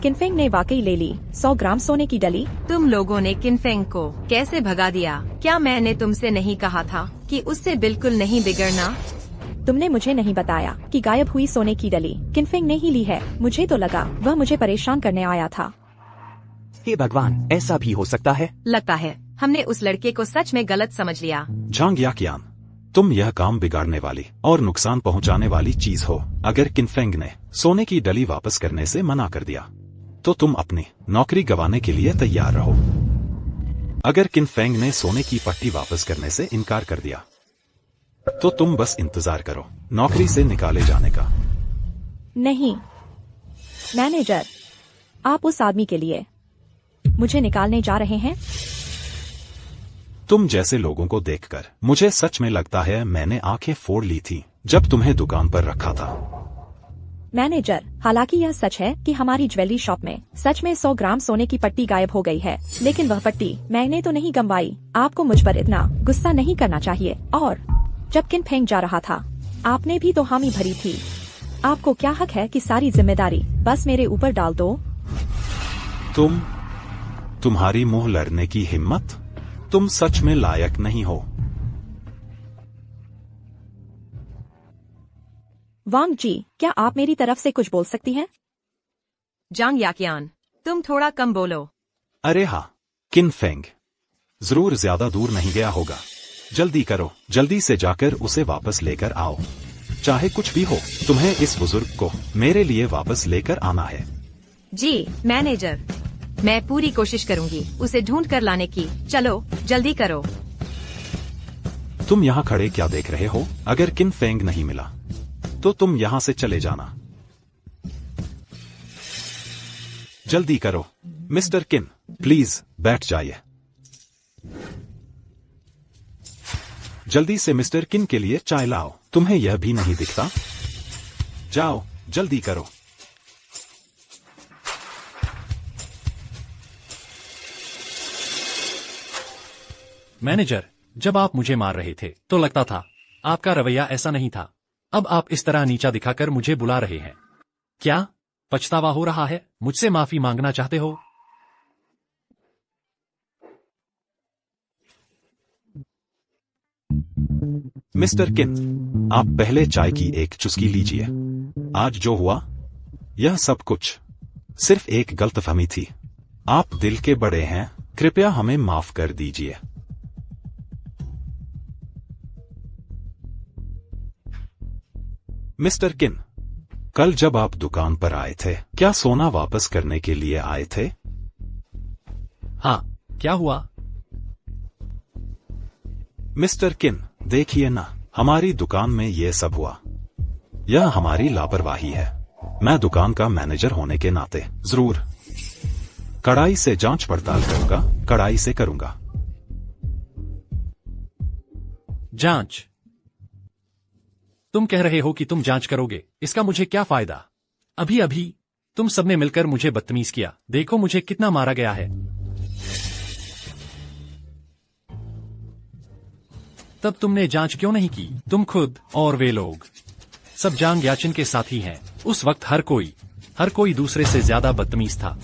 किनफेंग ने वाकई ले ली 100 ग्राम सोने की डली? तुम लोगों ने किनफेंग को कैसे भगा दिया? क्या मैंने तुमसे नहीं कहा था कि उससे बिल्कुल नहीं बिगड़ना? तुमने मुझे नहीं बताया कि गायब हुई सोने की डली किनफेंग ने ही ली है। मुझे तो लगा वह मुझे परेशान करने आया था। हे भगवान, ऐसा भी हो सकता है? लगता है हमने उस लड़के को सच में गलत समझ लिया। झांग याकियान, तुम यह काम बिगाड़ने वाली और नुकसान पहुंचाने वाली चीज हो। अगर किनफेंग ने सोने की डली वापस करने से मना कर दिया तो तुम अपनी नौकरी गंवाने के लिए तैयार रहो। अगर किनफेंग ने सोने की पट्टी वापस करने से इनकार कर दिया तो तुम बस इंतजार करो नौकरी से निकाले जाने का। नहीं मैनेजर, आप उस आदमी के लिए मुझे निकालने जा रहे हैं? तुम जैसे लोगों को देखकर मुझे सच में लगता है मैंने आंखें फोड़ ली थी जब तुम्हें दुकान पर रखा था। मैनेजर, हालांकि यह सच है कि हमारी ज्वेलरी शॉप में सच में 100 ग्राम सोने की पट्टी गायब हो गई है, लेकिन वह पट्टी मैंने तो नहीं गंवाई। आपको मुझ पर इतना गुस्सा नहीं करना चाहिए। और जब किन फेंग जा रहा था, आपने भी तो हामी भरी थी। आपको क्या हक है कि सारी जिम्मेदारी बस मेरे ऊपर डाल दो? तुम्हारी मुंह लड़ने की हिम्मत? तुम सच में लायक नहीं हो। वांग जी, क्या आप मेरी तरफ से कुछ बोल सकती हैं? जांग याकियान, तुम थोड़ा कम बोलो। अरे हाँ, किन फेंग जरूर ज्यादा दूर नहीं गया होगा। जल्दी करो, जल्दी से जाकर उसे वापस लेकर आओ। चाहे कुछ भी हो, तुम्हें इस बुजुर्ग को मेरे लिए वापस लेकर आना है। जी मैनेजर, मैं पूरी कोशिश करूंगी उसे ढूंढ कर लाने की। चलो जल्दी करो। तुम यहाँ खड़े क्या देख रहे हो? अगर किन फेंग नहीं मिला तो तुम यहाँ से चले जाना। जल्दी करो मिस्टर किन, प्लीज बैठ जाइए। जल्दी से मिस्टर किन के लिए चाय लाओ। तुम्हें यह भी नहीं दिखता? जाओ जल्दी करो। मैनेजर, जब आप मुझे मार रहे थे तो लगता था आपका रवैया ऐसा नहीं था। अब आप इस तरह नीचा दिखाकर मुझे बुला रहे हैं। क्या पछतावा हो रहा है? मुझसे माफी मांगना चाहते हो? मिस्टर किन, आप पहले चाय की एक चुस्की लीजिए। आज जो हुआ, यह सब कुछ सिर्फ एक गलतफहमी थी। आप दिल के बड़े हैं, कृपया हमें माफ कर दीजिए। मिस्टर किन, कल जब आप दुकान पर आए थे, क्या सोना वापस करने के लिए आए थे? हाँ, क्या हुआ? मिस्टर किन, देखिए ना, हमारी दुकान में ये सब हुआ। यह हमारी लापरवाही है। मैं दुकान का मैनेजर होने के नाते जरूर कड़ाई से जांच पड़ताल करूंगा, कड़ाई से करूंगा। जांच? तुम कह रहे हो कि तुम जांच करोगे, इसका मुझे क्या फायदा? अभी अभी तुम सबने मिलकर मुझे बदतमीज किया। देखो मुझे कितना मारा गया है। तब तुमने जांच क्यों नहीं की? तुम खुद और वे लोग सब जांग याचिन के साथी हैं। उस वक्त हर कोई दूसरे से ज्यादा बदतमीज था।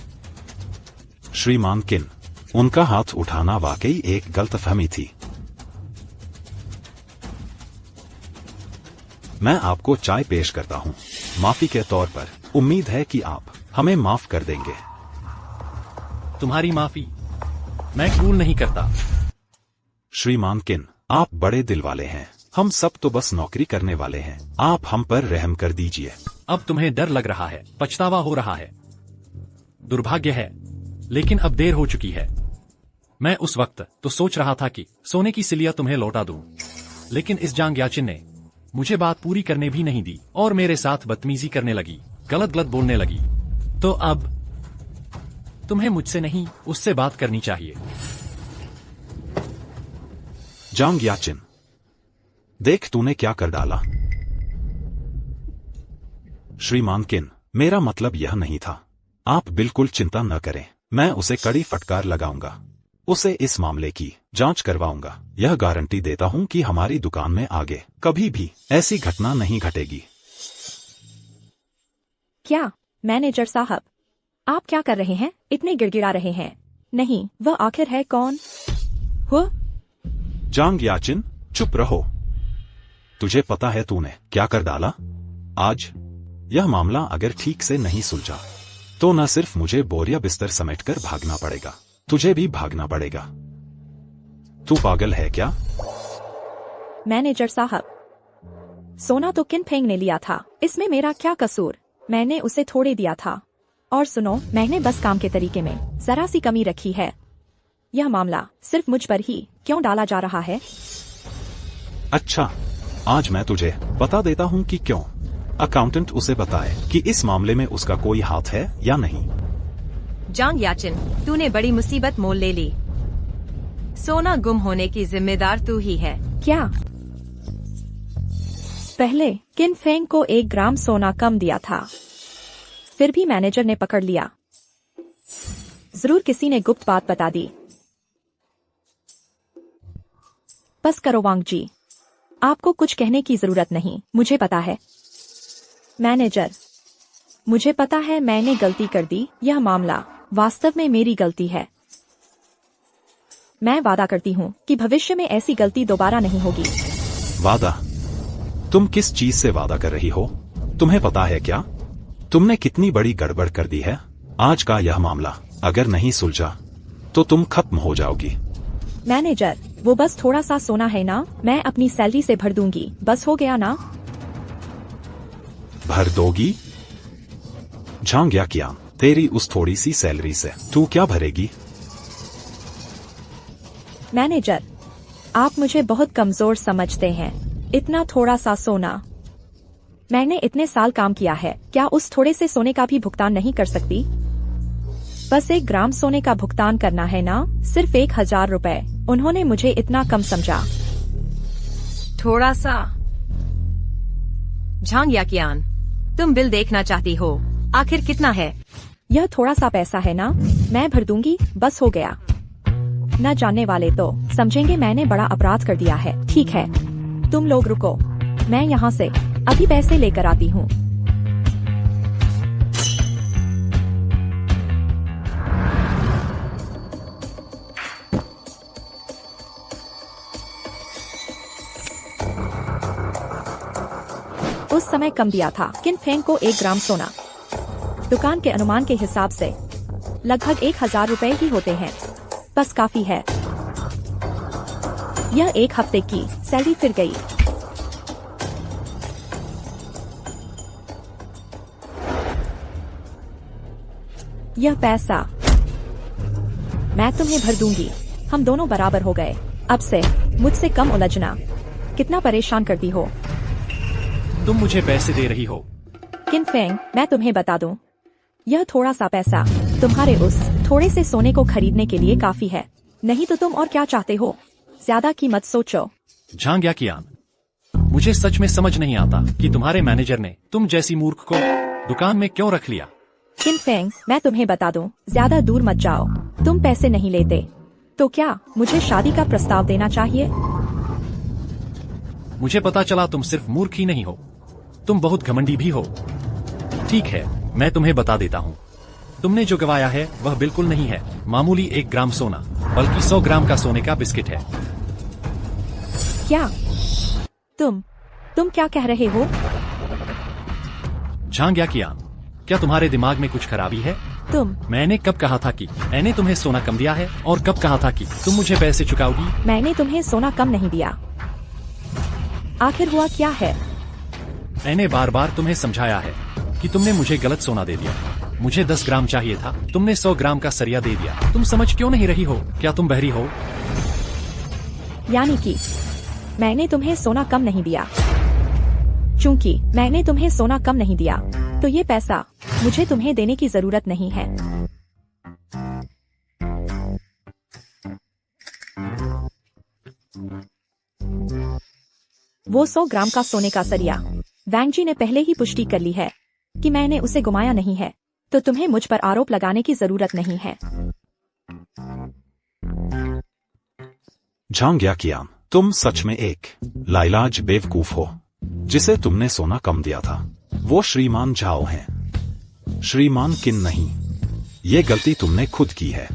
श्रीमान किन, उनका हाथ उठाना वाकई एक गलतफहमी थी। मैं आपको चाय पेश करता हूं, माफी के तौर पर। उम्मीद है कि आप हमें माफ कर देंगे। तुम्हारी माफी मैं कबूल नहीं करता। श्रीमान किन, आप बड़े दिल वाले हैं। हम सब तो बस नौकरी करने वाले हैं। आप हम पर रहम कर दीजिए। अब तुम्हें डर लग रहा है, पछतावा हो रहा है। दुर्भाग्य है, लेकिन अब देर हो चुकी है। मैं उस वक्त तो सोच रहा था कि सोने की सिलिया तुम्हें लौटा दूं, लेकिन इस जांग याचिन ने मुझे बात पूरी करने भी नहीं दी और मेरे साथ बदतमीजी करने लगी, गलत बोलने लगी। तो अब तुम्हें मुझसे नहीं, उससे बात करनी चाहिए। जांग याचिन, देख तूने क्या कर डाला। श्रीमान किन, मेरा मतलब यह नहीं था। आप बिल्कुल चिंता न करें, मैं उसे कड़ी फटकार लगाऊंगा। उसे इस मामले की जांच करवाऊंगा। यह गारंटी देता हूं कि हमारी दुकान में आगे कभी भी ऐसी घटना नहीं घटेगी। क्या मैनेजर साहब, आप क्या कर रहे हैं? इतने गिड़गिड़ा रहे हैं। नहीं, वह आखिर है कौन? हुआ? जांग याचिन, चुप रहो। तुझे पता है तूने क्या कर डाला? आज यह मामला अगर ठीक से नहीं सुलझा तो न सिर्फ मुझे बोरिया बिस्तर समेटकर भागना पड़ेगा, तुझे भी भागना पड़ेगा। तू पागल है क्या? मैनेजर साहब, सोना तो किन फेंग ने लिया था, इसमें मेरा क्या कसूर? मैंने उसे थोड़े दिया था। और सुनो, मैंने बस काम के तरीके में जरा सी कमी रखी है। यह मामला सिर्फ मुझ पर ही क्यों डाला जा रहा है? अच्छा, आज मैं तुझे बता देता हूं कि क्यों। अकाउंटेंट उसे बताए कि इस मामले में उसका कोई हाथ है या नहीं। जांग याचिन, तूने बड़ी मुसीबत मोल ले ली। सोना गुम होने की जिम्मेदार तू ही है। क्या? पहले किन फेंग को 1 ग्राम सोना कम दिया था, फिर भी मैनेजर ने पकड़ लिया। जरूर किसी ने गुप्त बात बता दी। बस करो वांग जी, आपको कुछ कहने की जरूरत नहीं, मुझे पता है। मैनेजर, मुझे पता है मैंने गलती कर दी। यह मामला वास्तव में मेरी गलती है। मैं वादा करती हूँ कि भविष्य में ऐसी गलती दोबारा नहीं होगी। वादा? तुम किस चीज से वादा कर रही हो? तुम्हें पता है क्या तुमने कितनी बड़ी गड़बड़ कर दी है? आज का यह मामला अगर नहीं सुलझा तो तुम खत्म हो जाओगी। मैनेजर, वो बस थोड़ा सा सोना है ना, मैं अपनी सैलरी से भर दूंगी, बस हो गया ना। भर दोगी? झांग याकियान, तेरी उस थोड़ी सी सैलरी से तू क्या भरेगी? मैनेजर, आप मुझे बहुत कमजोर समझते हैं। इतना थोड़ा सा सोना, मैंने इतने साल काम किया है, क्या उस थोड़े से सोने का भी भुगतान नहीं कर सकती? बस 1 ग्राम सोने का भुगतान करना है ना, सिर्फ 1000 रुपए। उन्होंने मुझे इतना कम समझा। थोड़ा सा। झांग याकियान, तुम बिल देखना चाहती हो, आखिर कितना है? यह थोड़ा सा पैसा है ना, मैं भर दूंगी, बस हो गया। न जानने वाले तो समझेंगे मैंने बड़ा अपराध कर दिया है। ठीक है, तुम लोग रुको, मैं यहाँ से अभी पैसे लेकर आती हूँ। उस समय कम दिया था किन फेंग को 1 ग्राम सोना। दुकान के अनुमान के हिसाब से लगभग 1000 रुपए ही होते हैं, बस काफी है। यह 1 हफ्ते की सैलरी फिर गई। यह पैसा मैं तुम्हें भर दूंगी, हम दोनों बराबर हो गए। अब से मुझसे कम उलझना। कितना परेशान करती हो। तुम मुझे पैसे दे रही हो? किन फेंग, मैं तुम्हें बता दूं, यह थोड़ा सा पैसा तुम्हारे उस थोड़े से सोने को खरीदने के लिए काफी है। नहीं तो तुम और क्या चाहते हो? ज्यादा की मत सोचो। झांग याकियान, मुझे सच में समझ नहीं आता कि तुम्हारे मैनेजर ने तुम जैसी मूर्ख को दुकान में क्यों रख लिया। किन फेंग, मैं तुम्हें बता दूं, ज्यादा दूर मत जाओ। तुम पैसे नहीं लेते तो क्या मुझे शादी का प्रस्ताव देना चाहिए? मुझे पता चला तुम सिर्फ मूर्ख ही नहीं हो, तुम बहुत घमंडी भी हो। ठीक है, मैं तुम्हें बता देता हूँ, तुमने जो गवाया है वह बिल्कुल नहीं है मामूली 1 ग्राम सोना, बल्कि 100 ग्राम का सोने का बिस्किट है। क्या तुम क्या कह रहे हो? झांग याकियान, क्या तुम्हारे दिमाग में कुछ खराबी है? मैंने कब कहा था कि मैंने तुम्हें सोना कम दिया है, और कब कहा था कि तुम मुझे पैसे चुकाओगी? मैंने तुम्हें सोना कम नहीं दिया। आखिर हुआ क्या है? मैंने बार बार तुम्हें समझाया है कि तुमने मुझे गलत सोना दे दिया। मुझे 10 ग्राम चाहिए था, तुमने 100 ग्राम का सरिया दे दिया। तुम समझ क्यों नहीं रही हो? क्या तुम बहरी हो? यानी कि मैंने तुम्हें सोना कम नहीं दिया। चूंकि मैंने तुम्हें सोना कम नहीं दिया, तो ये पैसा मुझे तुम्हें देने की जरूरत नहीं है। वो 100 ग्राम का सोने का सरिया, वैंग जी ने पहले ही पुष्टि कर ली है कि मैंने उसे गुमाया नहीं है, तो तुम्हें मुझ पर आरोप लगाने की जरूरत नहीं है। झांग याकियान, तुम सच में एक लाइलाज बेवकूफ हो। जिसे तुमने सोना कम दिया था वो श्रीमान झाओ हैं, श्रीमान किन नहीं। ये गलती तुमने खुद की है।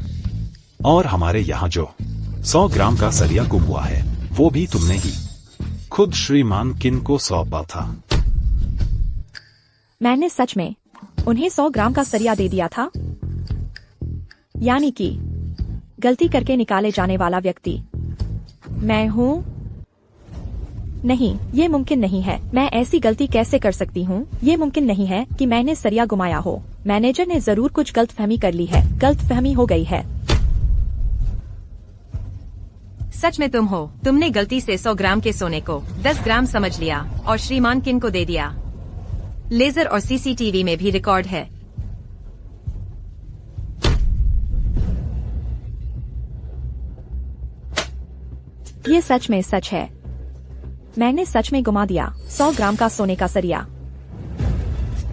और हमारे यहाँ जो 100 ग्राम का सरिया गुम हुआ है वो भी तुमने ही खुद श्रीमान किन को सौंपा था। मैंने सच में उन्हें 100 ग्राम का सरिया दे दिया था? यानी कि गलती करके निकाले जाने वाला व्यक्ति मैं हूँ? नहीं, ये मुमकिन नहीं है। मैं ऐसी गलती कैसे कर सकती हूँ? ये मुमकिन नहीं है कि मैंने सरिया गुमाया हो। मैनेजर ने जरूर कुछ गलतफहमी कर ली है। गलतफहमी हो गई है। सच में तुम हो। तुमने गलती से 100 ग्राम के सोने को 10 ग्राम समझ लिया और श्रीमान किन को दे दिया। लेजर और सीसीटीवी में भी रिकॉर्ड है। ये सच में सच है। मैंने सच में गुमा दिया 100 ग्राम का सोने का सरिया।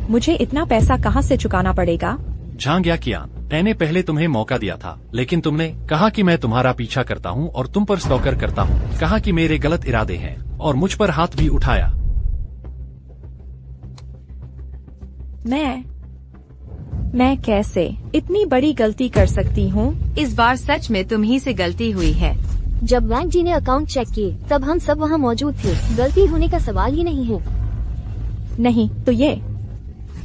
मुझे इतना पैसा कहाँ से चुकाना पड़ेगा? झांग याकियान, मैंने पहले तुम्हें मौका दिया था, लेकिन तुमने कहा कि मैं तुम्हारा पीछा करता हूँ और तुम पर स्टॉकर करता हूँ, कहा कि मेरे गलत इरादे हैं और मुझ पर हाथ भी उठाया। मैं कैसे इतनी बड़ी गलती कर सकती हूँ? इस बार सच में तुम ही से गलती हुई है। जब वैंग जी ने अकाउंट चेक किए तब हम सब वहाँ मौजूद थे। गलती होने का सवाल ही नहीं है। नहीं तो ये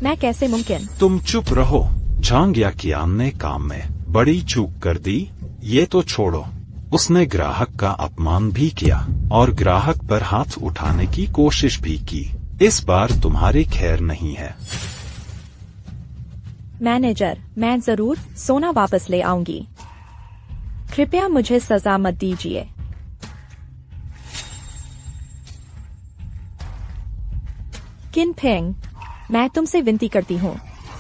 मैं कैसे मुमकिन? तुम चुप रहो। झांग याकियान ने काम में बड़ी चूक कर दी। ये तो छोड़ो, उसने ग्राहक का अपमान भी किया और ग्राहक पर हाथ उठाने की कोशिश भी की। इस बार तुम्हारी खैर नहीं है। मैनेजर, मैं जरूर सोना वापस ले आऊंगी। कृपया मुझे सजा मत दीजिए। किन फेंग, मैं तुमसे विनती करती हूँ,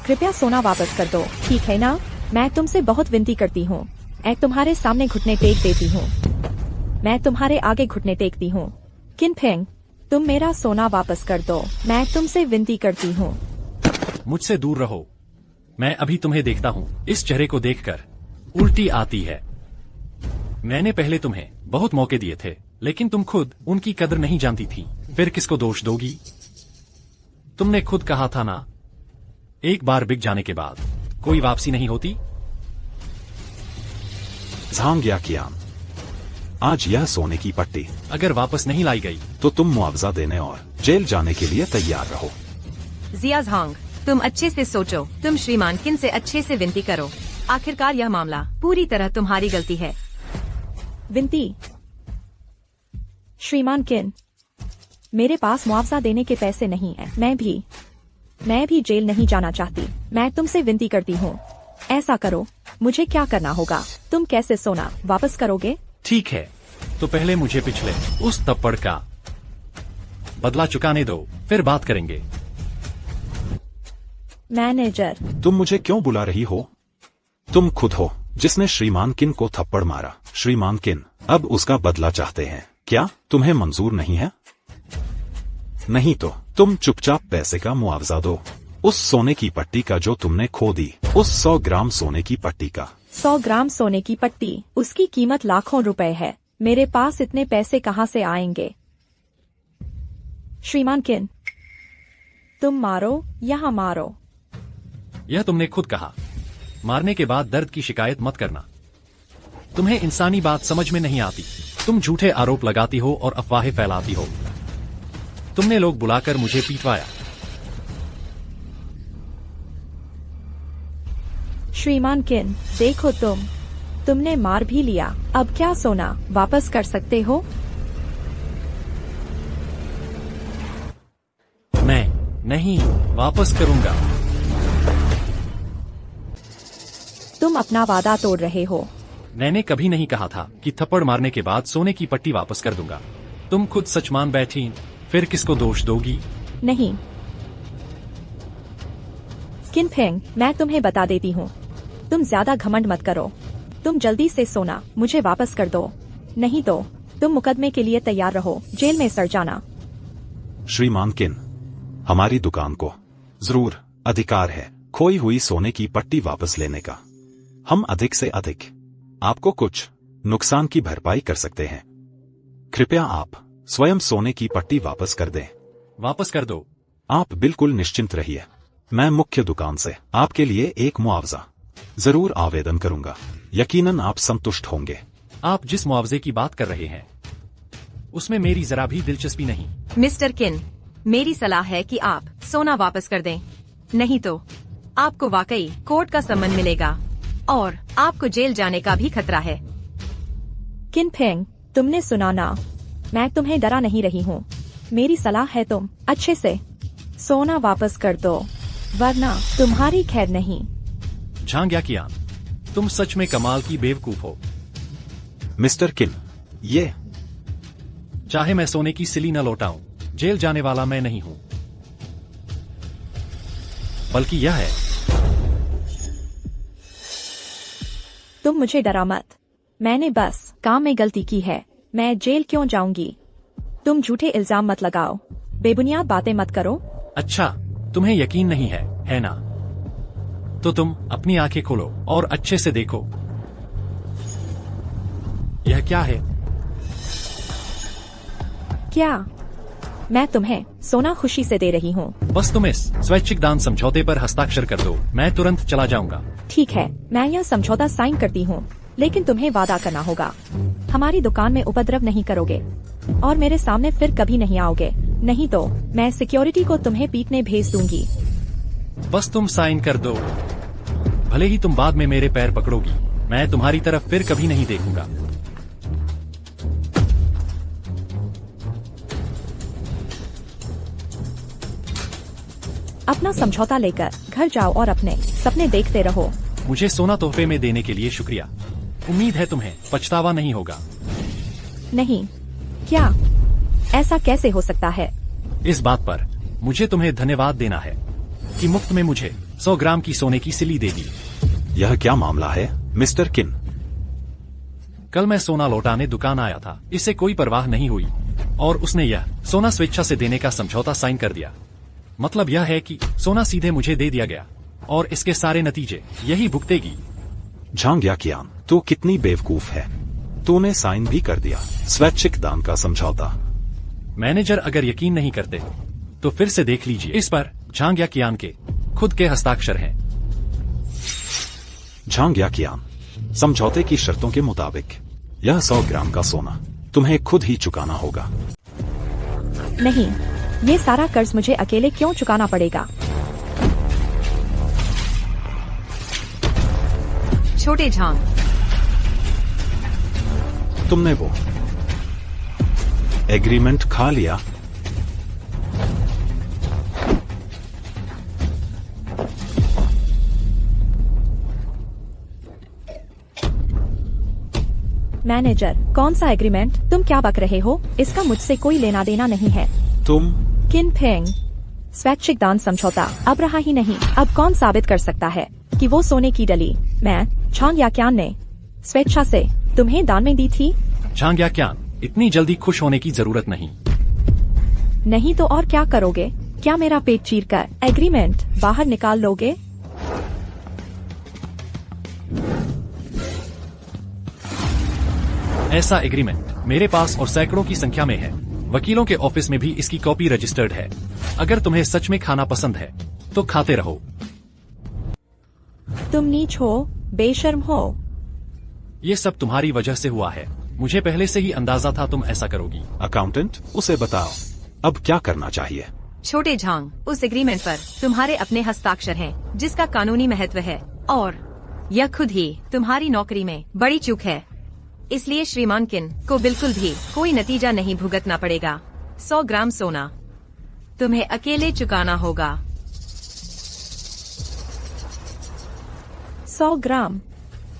कृपया सोना वापस कर दो, ठीक है ना? मैं तुमसे बहुत विनती करती हूँ। मैं तुम्हारे सामने घुटने टेक देती हूँ। मैं तुम्हारे आगे घुटने टेकती हूँ। किन फेंग, तुम मेरा सोना वापस कर दो, मैं तुमसे विनती करती हूँ। मुझसे दूर रहो। मैं अभी तुम्हें देखता हूँ। इस चेहरे को देखकर उल्टी आती है। मैंने पहले तुम्हें बहुत मौके दिए थे, लेकिन तुम खुद उनकी कदर नहीं जानती थी। फिर किसको दोष दोगी? तुमने खुद कहा था ना, एक बार बिक जाने के बाद कोई वापसी नहीं होती। झांग याकियान, आज यह सोने की पट्टी अगर वापस नहीं लाई गई तो तुम मुआवजा देने और जेल जाने के लिए तैयार रहो। जिया झांग, तुम अच्छे से सोचो। तुम श्रीमान किन से अच्छे से विनती करो। आखिरकार यह मामला पूरी तरह तुम्हारी गलती है। विनती? श्रीमान किन, मेरे पास मुआवजा देने के पैसे नहीं है। मैं भी जेल नहीं जाना चाहती। मैं तुमसे विनती करती हूँ, ऐसा करो। मुझे क्या करना होगा? तुम कैसे सोना वापस करोगे? ठीक है, तो पहले मुझे पिछले उस थप्पड़ का बदला चुकाने दो, फिर बात करेंगे। मैनेजर, तुम मुझे क्यों बुला रही हो? तुम खुद हो जिसने श्रीमान किन को थप्पड़ मारा। श्रीमान किन अब उसका बदला चाहते हैं। क्या तुम्हें मंजूर नहीं है? नहीं तो तुम चुपचाप पैसे का मुआवजा दो, उस सोने की पट्टी का जो तुमने खो दी, उस 100 ग्राम सोने की पट्टी का। 100 ग्राम सोने की पट्टी, उसकी कीमत लाखों रुपए है। मेरे पास इतने पैसे कहाँ से आएंगे? श्रीमान किन, तुम मारो, यहाँ मारो। यह तुमने खुद कहा। मारने के बाद दर्द की शिकायत मत करना। तुम्हें इंसानी बात समझ में नहीं आती। तुम झूठे आरोप लगाती हो और अफवाहें फैलाती हो। तुमने लोग बुलाकर मुझे पीटवाया। श्रीमान किन, देखो तुमने मार भी लिया। अब क्या सोना वापस कर सकते हो? मैं नहीं वापस करूंगा। तुम अपना वादा तोड़ रहे हो। मैंने कभी नहीं कहा था कि थप्पड़ मारने के बाद सोने की पट्टी वापस कर दूंगा। तुम खुद सच मान बैठी, फिर किसको दोष दोगी? नहीं किन फेंग, मैं तुम्हें बता देती हूँ, तुम ज्यादा घमंड मत करो। तुम जल्दी से सोना मुझे वापस कर दो, नहीं तो तुम मुकदमे के लिए तैयार रहो, जेल में सड़ जाना। श्रीमान किन, हमारी दुकान को जरूर अधिकार है खोई हुई सोने की पट्टी वापस लेने का। हम अधिक से अधिक आपको कुछ नुकसान की भरपाई कर सकते हैं। कृपया आप स्वयं सोने की पट्टी वापस कर दें। वापस कर दो। आप बिल्कुल निश्चिंत रहिए। मैं मुख्य दुकान से आपके लिए एक मुआवजा जरूर आवेदन करूंगा। यकीनन आप संतुष्ट होंगे। आप जिस मुआवजे की बात कर रहे हैं उसमें मेरी जरा भी दिलचस्पी नहीं। मिस्टर किन, मेरी सलाह है कि आप सोना वापस कर दें, नहीं तो आपको वाकई कोर्ट का सम्मन मिलेगा और आपको जेल जाने का भी खतरा है। किन फेंग, तुमने सुना ना, मैं तुम्हें डरा नहीं रही हूँ। मेरी सलाह है तुम अच्छे से सोना वापस कर दो, वरना तुम्हारी खैर नहीं। झांग याकियान, तुम सच में कमाल की बेवकूफ हो। मिस्टर किन, ये चाहे मैं सोने की सिली न लौटाऊं, जेल जाने वाला मैं नहीं हूं, बल्कि यह है। तुम मुझे डरा मत। मैंने बस काम में गलती की है। मैं जेल क्यों जाऊंगी? तुम झूठे इल्जाम मत लगाओ, बेबुनियाद बातें मत करो। अच्छा, तुम्हें यकीन नहीं है ना? तो तुम अपनी आंखें खोलो और अच्छे से देखो। यह क्या है? क्या? मैं तुम्हें सोना खुशी से दे रही हूँ। बस तुम इस स्वैच्छिक दान समझौते पर हस्ताक्षर कर दो, मैं तुरंत चला जाऊंगा। ठीक है, मैं यह समझौता साइन करती हूँ, लेकिन तुम्हें वादा करना होगा हमारी दुकान में उपद्रव नहीं करोगे और मेरे सामने फिर कभी नहीं आओगे, नहीं तो मैं सिक्योरिटी को तुम्हें पीटने भेज दूंगी। बस तुम साइन कर दो, भले ही तुम बाद में मेरे पैर पकड़ोगी, मैं तुम्हारी तरफ फिर कभी नहीं देखूंगा। अपना समझौता लेकर घर जाओ और अपने सपने देखते रहो। मुझे सोना तोहफे में देने के लिए शुक्रिया। उम्मीद है तुम्हें पछतावा नहीं होगा। नहीं, क्या? ऐसा कैसे हो सकता है? इस बात पर मुझे तुम्हें धन्यवाद देना है कि मुफ्त में मुझे 100 ग्राम की सोने की सिल्ली दे दी। यह क्या मामला है मिस्टर किन? कल मैं सोना लौटाने दुकान आया था, इसे कोई परवाह नहीं हुई और उसने यह सोना स्वेच्छा से देने का समझौता साइन कर दिया। मतलब यह है कि सोना सीधे मुझे दे दिया गया और इसके सारे नतीजे यही भुगतेगी। झांग याकियान, तू कितनी बेवकूफ है, तूने साइन भी कर दिया स्वैच्छिक दान का समझौता। मैनेजर, अगर यकीन नहीं करते तो फिर से देख लीजिए, इस पर झांग याकियान के खुद के हस्ताक्षर हैं। झांग याकियान, समझौते की शर्तों के मुताबिक यह 100 ग्राम का सोना तुम्हें खुद ही चुकाना होगा। नहीं, ये सारा कर्ज मुझे अकेले क्यों चुकाना पड़ेगा? छोटे झांग, तुमने वो एग्रीमेंट खा लिया? मैनेजर, कौन सा एग्रीमेंट? तुम क्या बक रहे हो? इसका मुझसे कोई लेना देना नहीं है। तुम किन फेंग, स्वैच्छिक दान समझौता अब रहा ही नहीं। अब कौन साबित कर सकता है कि वो सोने की डली मैं झांग याकियान ने स्वेच्छा से तुम्हें दान में दी थी? झांग याकियान, इतनी जल्दी खुश होने की जरूरत नहीं। नहीं तो और क्या करोगे? क्या मेरा पेट चीरकर एग्रीमेंट बाहर निकाल लोगे? ऐसा एग्रीमेंट मेरे पास और सैकड़ों की संख्या में है। वकीलों के ऑफिस में भी इसकी कॉपी रजिस्टर्ड है। अगर तुम्हें सच में खाना पसंद है तो खाते रहो। तुम नीच हो, बेशर्म हो। ये सब तुम्हारी वजह से हुआ है। मुझे पहले से ही अंदाजा था तुम ऐसा करोगी। अकाउंटेंट, उसे बताओ अब क्या करना चाहिए। छोटे झांग, उस एग्रीमेंट पर तुम्हारे अपने हस्ताक्षर हैं, जिसका कानूनी महत्व है और यह खुद ही तुम्हारी नौकरी में बड़ी चूक है। इसलिए श्रीमान किन को बिल्कुल भी कोई नतीजा नहीं भुगतना पड़ेगा। 100 ग्राम सोना तुम्हें अकेले चुकाना होगा। 100 ग्राम?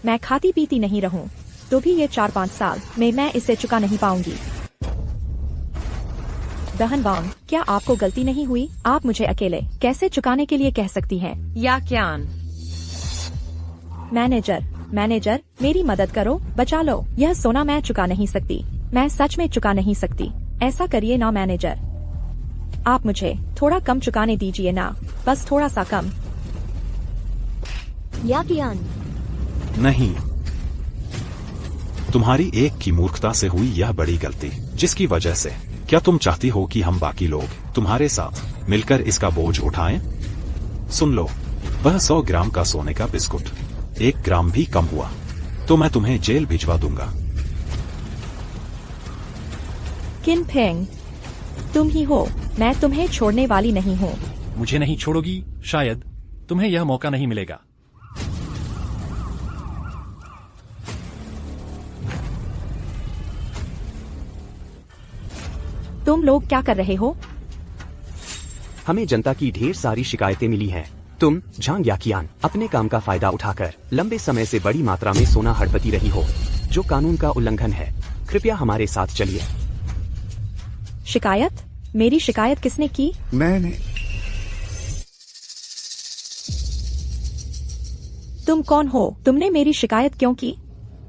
मैं खाती पीती नहीं रहूं, तो भी ये 4-5 साल में मैं इसे चुका नहीं पाऊंगी। बहन वांग, क्या आपको गलती नहीं हुई? आप मुझे अकेले कैसे चुकाने के लिए कह सकती हैं? याकियान, मैनेजर, मेरी मदद करो, बचा लो। यह सोना मैं चुका नहीं सकती, मैं सच में चुका नहीं सकती। ऐसा करिए ना मैनेजर, आप मुझे थोड़ा कम चुकाने दीजिए ना, बस थोड़ा सा कम। याकियान, नहीं, तुम्हारी एक की मूर्खता से हुई यह बड़ी गलती, जिसकी वजह से क्या तुम चाहती हो कि हम बाकी लोग तुम्हारे साथ मिलकर इसका बोझ उठाएं? सुन लो, वह 100 ग्राम का सोने का बिस्कुट 1 ग्राम भी कम हुआ तो मैं तुम्हें जेल भिजवा दूंगा। किन फेंग, तुम ही हो, मैं तुम्हें छोड़ने वाली नहीं हूँ। मुझे नहीं छोड़ोगी? शायद तुम्हें यह मौका नहीं मिलेगा। तुम लोग क्या कर रहे हो? हमें जनता की ढेर सारी शिकायतें मिली हैं। तुम झांग याकियान अपने काम का फायदा उठाकर लंबे समय से बड़ी मात्रा में सोना हड़पती रही हो, जो कानून का उल्लंघन है। कृपया हमारे साथ चलिए। शिकायत? मेरी शिकायत किसने की? मैंने। तुम कौन हो? तुमने मेरी शिकायत क्यों की?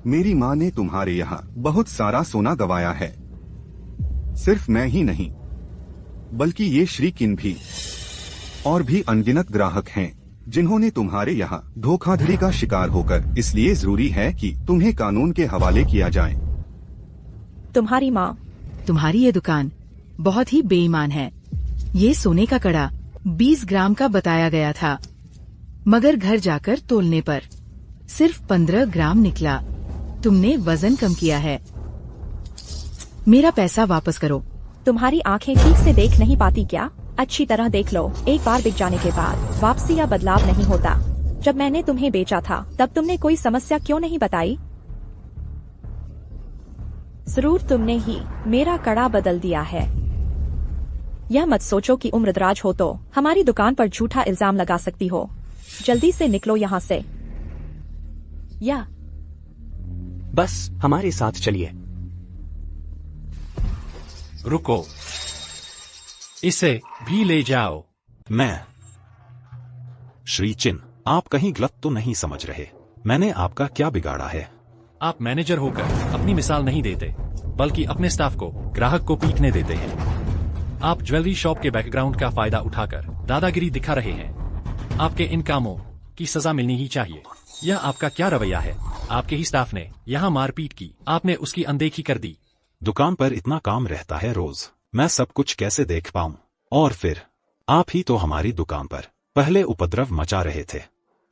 मेरी माँ ने तुम्हारे यहाँ बहुत सारा सोना गवाया है। सिर्फ मैं ही नहीं, बल्कि ये श्री किन भी और भी अनगिनत ग्राहक हैं जिन्होंने तुम्हारे यहाँ धोखाधड़ी का शिकार होकर, इसलिए जरूरी है कि तुम्हें कानून के हवाले किया जाए। तुम्हारी माँ। तुम्हारी ये दुकान बहुत ही बेईमान है। ये सोने का कड़ा 20 ग्राम का बताया गया था, मगर घर जाकर तोलने पर सिर्फ 15 ग्राम निकला। तुमने वजन कम किया है। मेरा पैसा वापस करो। तुम्हारी आंखें ठीक से देख नहीं पाती क्या? अच्छी तरह देख लो। एक बार बिक जाने के बाद वापसी या बदलाव नहीं होता। जब मैंने तुम्हें बेचा था तब तुमने कोई समस्या क्यों नहीं बताई? जरूर तुमने ही मेरा कड़ा बदल दिया है। यह मत सोचो कि उम्रदराज हो तो हमारी दुकान पर झूठा इल्जाम लगा सकती हो। जल्दी से निकलो यहाँ से। या बस हमारे साथ चलिए। रुको, इसे भी ले जाओ। मैं श्री चिन, आप कहीं गलत तो नहीं समझ रहे? मैंने आपका क्या बिगाड़ा है? आप मैनेजर होकर अपनी मिसाल नहीं देते, बल्कि अपने स्टाफ को, ग्राहक को पीटने देते हैं। आप ज्वेलरी शॉप के बैकग्राउंड का फायदा उठाकर दादागिरी दिखा रहे हैं। आपके इन कामों की सजा मिलनी ही चाहिए। यह आपका क्या रवैया है? आपके ही स्टाफ ने यहाँ मारपीट की, आपने उसकी अनदेखी कर दी। दुकान पर इतना काम रहता है रोज, मैं सब कुछ कैसे देख पाऊं? और फिर आप ही तो हमारी दुकान पर पहले उपद्रव मचा रहे थे।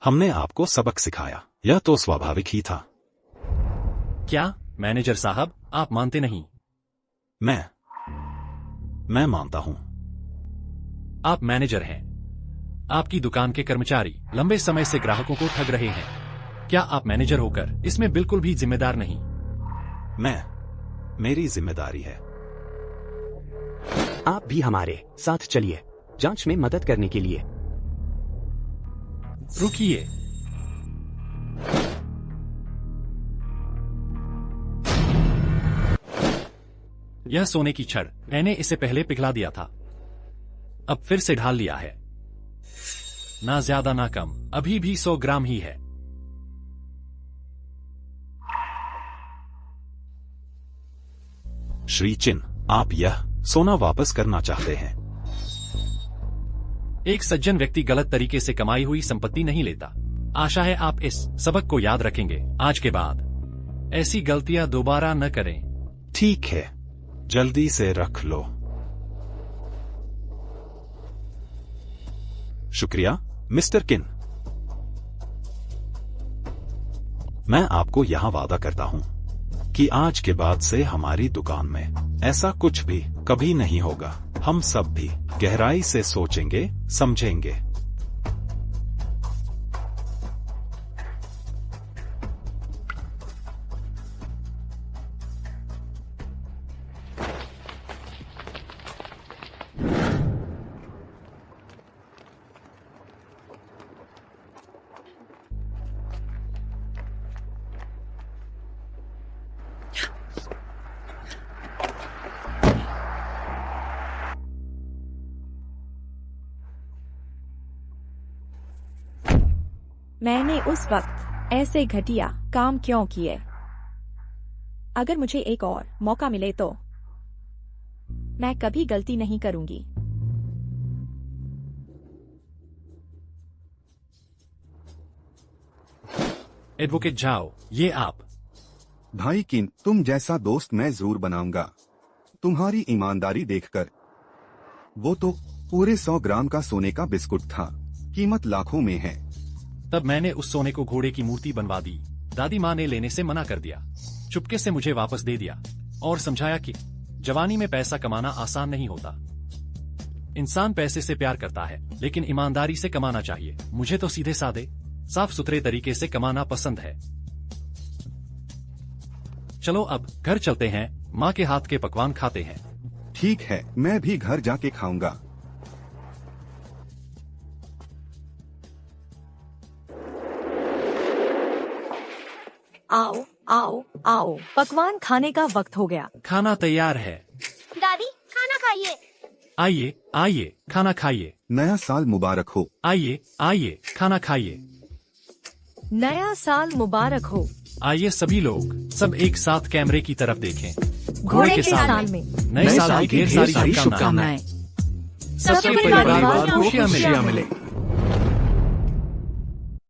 हमने आपको सबक सिखाया, यह तो स्वाभाविक ही था। क्या मैनेजर साहब, आप मानते नहीं? मैं मानता हूं। आप मैनेजर हैं। आपकी दुकान के कर्मचारी लंबे समय से ग्राहकों को ठग रहे हैं। क्या आप मैनेजर होकर इसमें बिल्कुल भी जिम्मेदार नहीं? मेरी जिम्मेदारी है। आप भी हमारे साथ चलिए, जांच में मदद करने के लिए। रुकिए, यह सोने की छड़, मैंने इसे पहले पिघला दिया था, अब फिर से ढाल लिया है। ना ज्यादा ना कम, अभी भी 100 ग्राम ही है। श्री चिन, आप यह सोना वापस करना चाहते हैं? एक सज्जन व्यक्ति गलत तरीके से कमाई हुई संपत्ति नहीं लेता। आशा है आप इस सबक को याद रखेंगे। आज के बाद ऐसी गलतियां दोबारा न करें। ठीक है, जल्दी से रख लो। शुक्रिया मिस्टर किन। मैं आपको यहां वादा करता हूं कि आज के बाद से हमारी दुकान में ऐसा कुछ भी कभी नहीं होगा। हम सब भी गहराई से सोचेंगे, समझेंगे। मैंने उस वक्त ऐसे घटिया काम क्यों किए? अगर मुझे एक और मौका मिले तो मैं कभी गलती नहीं करूंगी। एडवोकेट जाओ, ये आप। भाई किन, तुम जैसा दोस्त मैं जरूर बनाऊंगा। तुम्हारी ईमानदारी देखकर। वो तो पूरे 100 ग्राम का सोने का बिस्कुट था, कीमत लाखों में है। तब मैंने उस सोने को घोड़े की मूर्ति बनवा दी। दादी माँ ने लेने से मना कर दिया, चुपके से मुझे वापस दे दिया और समझाया कि जवानी में पैसा कमाना आसान नहीं होता। इंसान पैसे से प्यार करता है, लेकिन ईमानदारी से कमाना चाहिए। मुझे तो सीधे साधे, साफ सुथरे तरीके से कमाना पसंद है। चलो अब घर चलते हैं, माँ के हाथ के पकवान खाते हैं। ठीक है, मैं भी घर जाके खाऊंगा। आओ आओ आओ, पकवान खाने का वक्त हो गया। खाना तैयार है। दादी खाना खाइए। आइए आइए, खाना खाइए। नया साल मुबारक हो। आइए आइए, खाना खाइए। नया साल मुबारक हो। आइए सभी लोग, सब एक साथ कैमरे की तरफ देखें। घोड़े के साल में नए साल की ढेर सारी शुभकामनाएं। सबके परिवार को खुशियाँ मिले।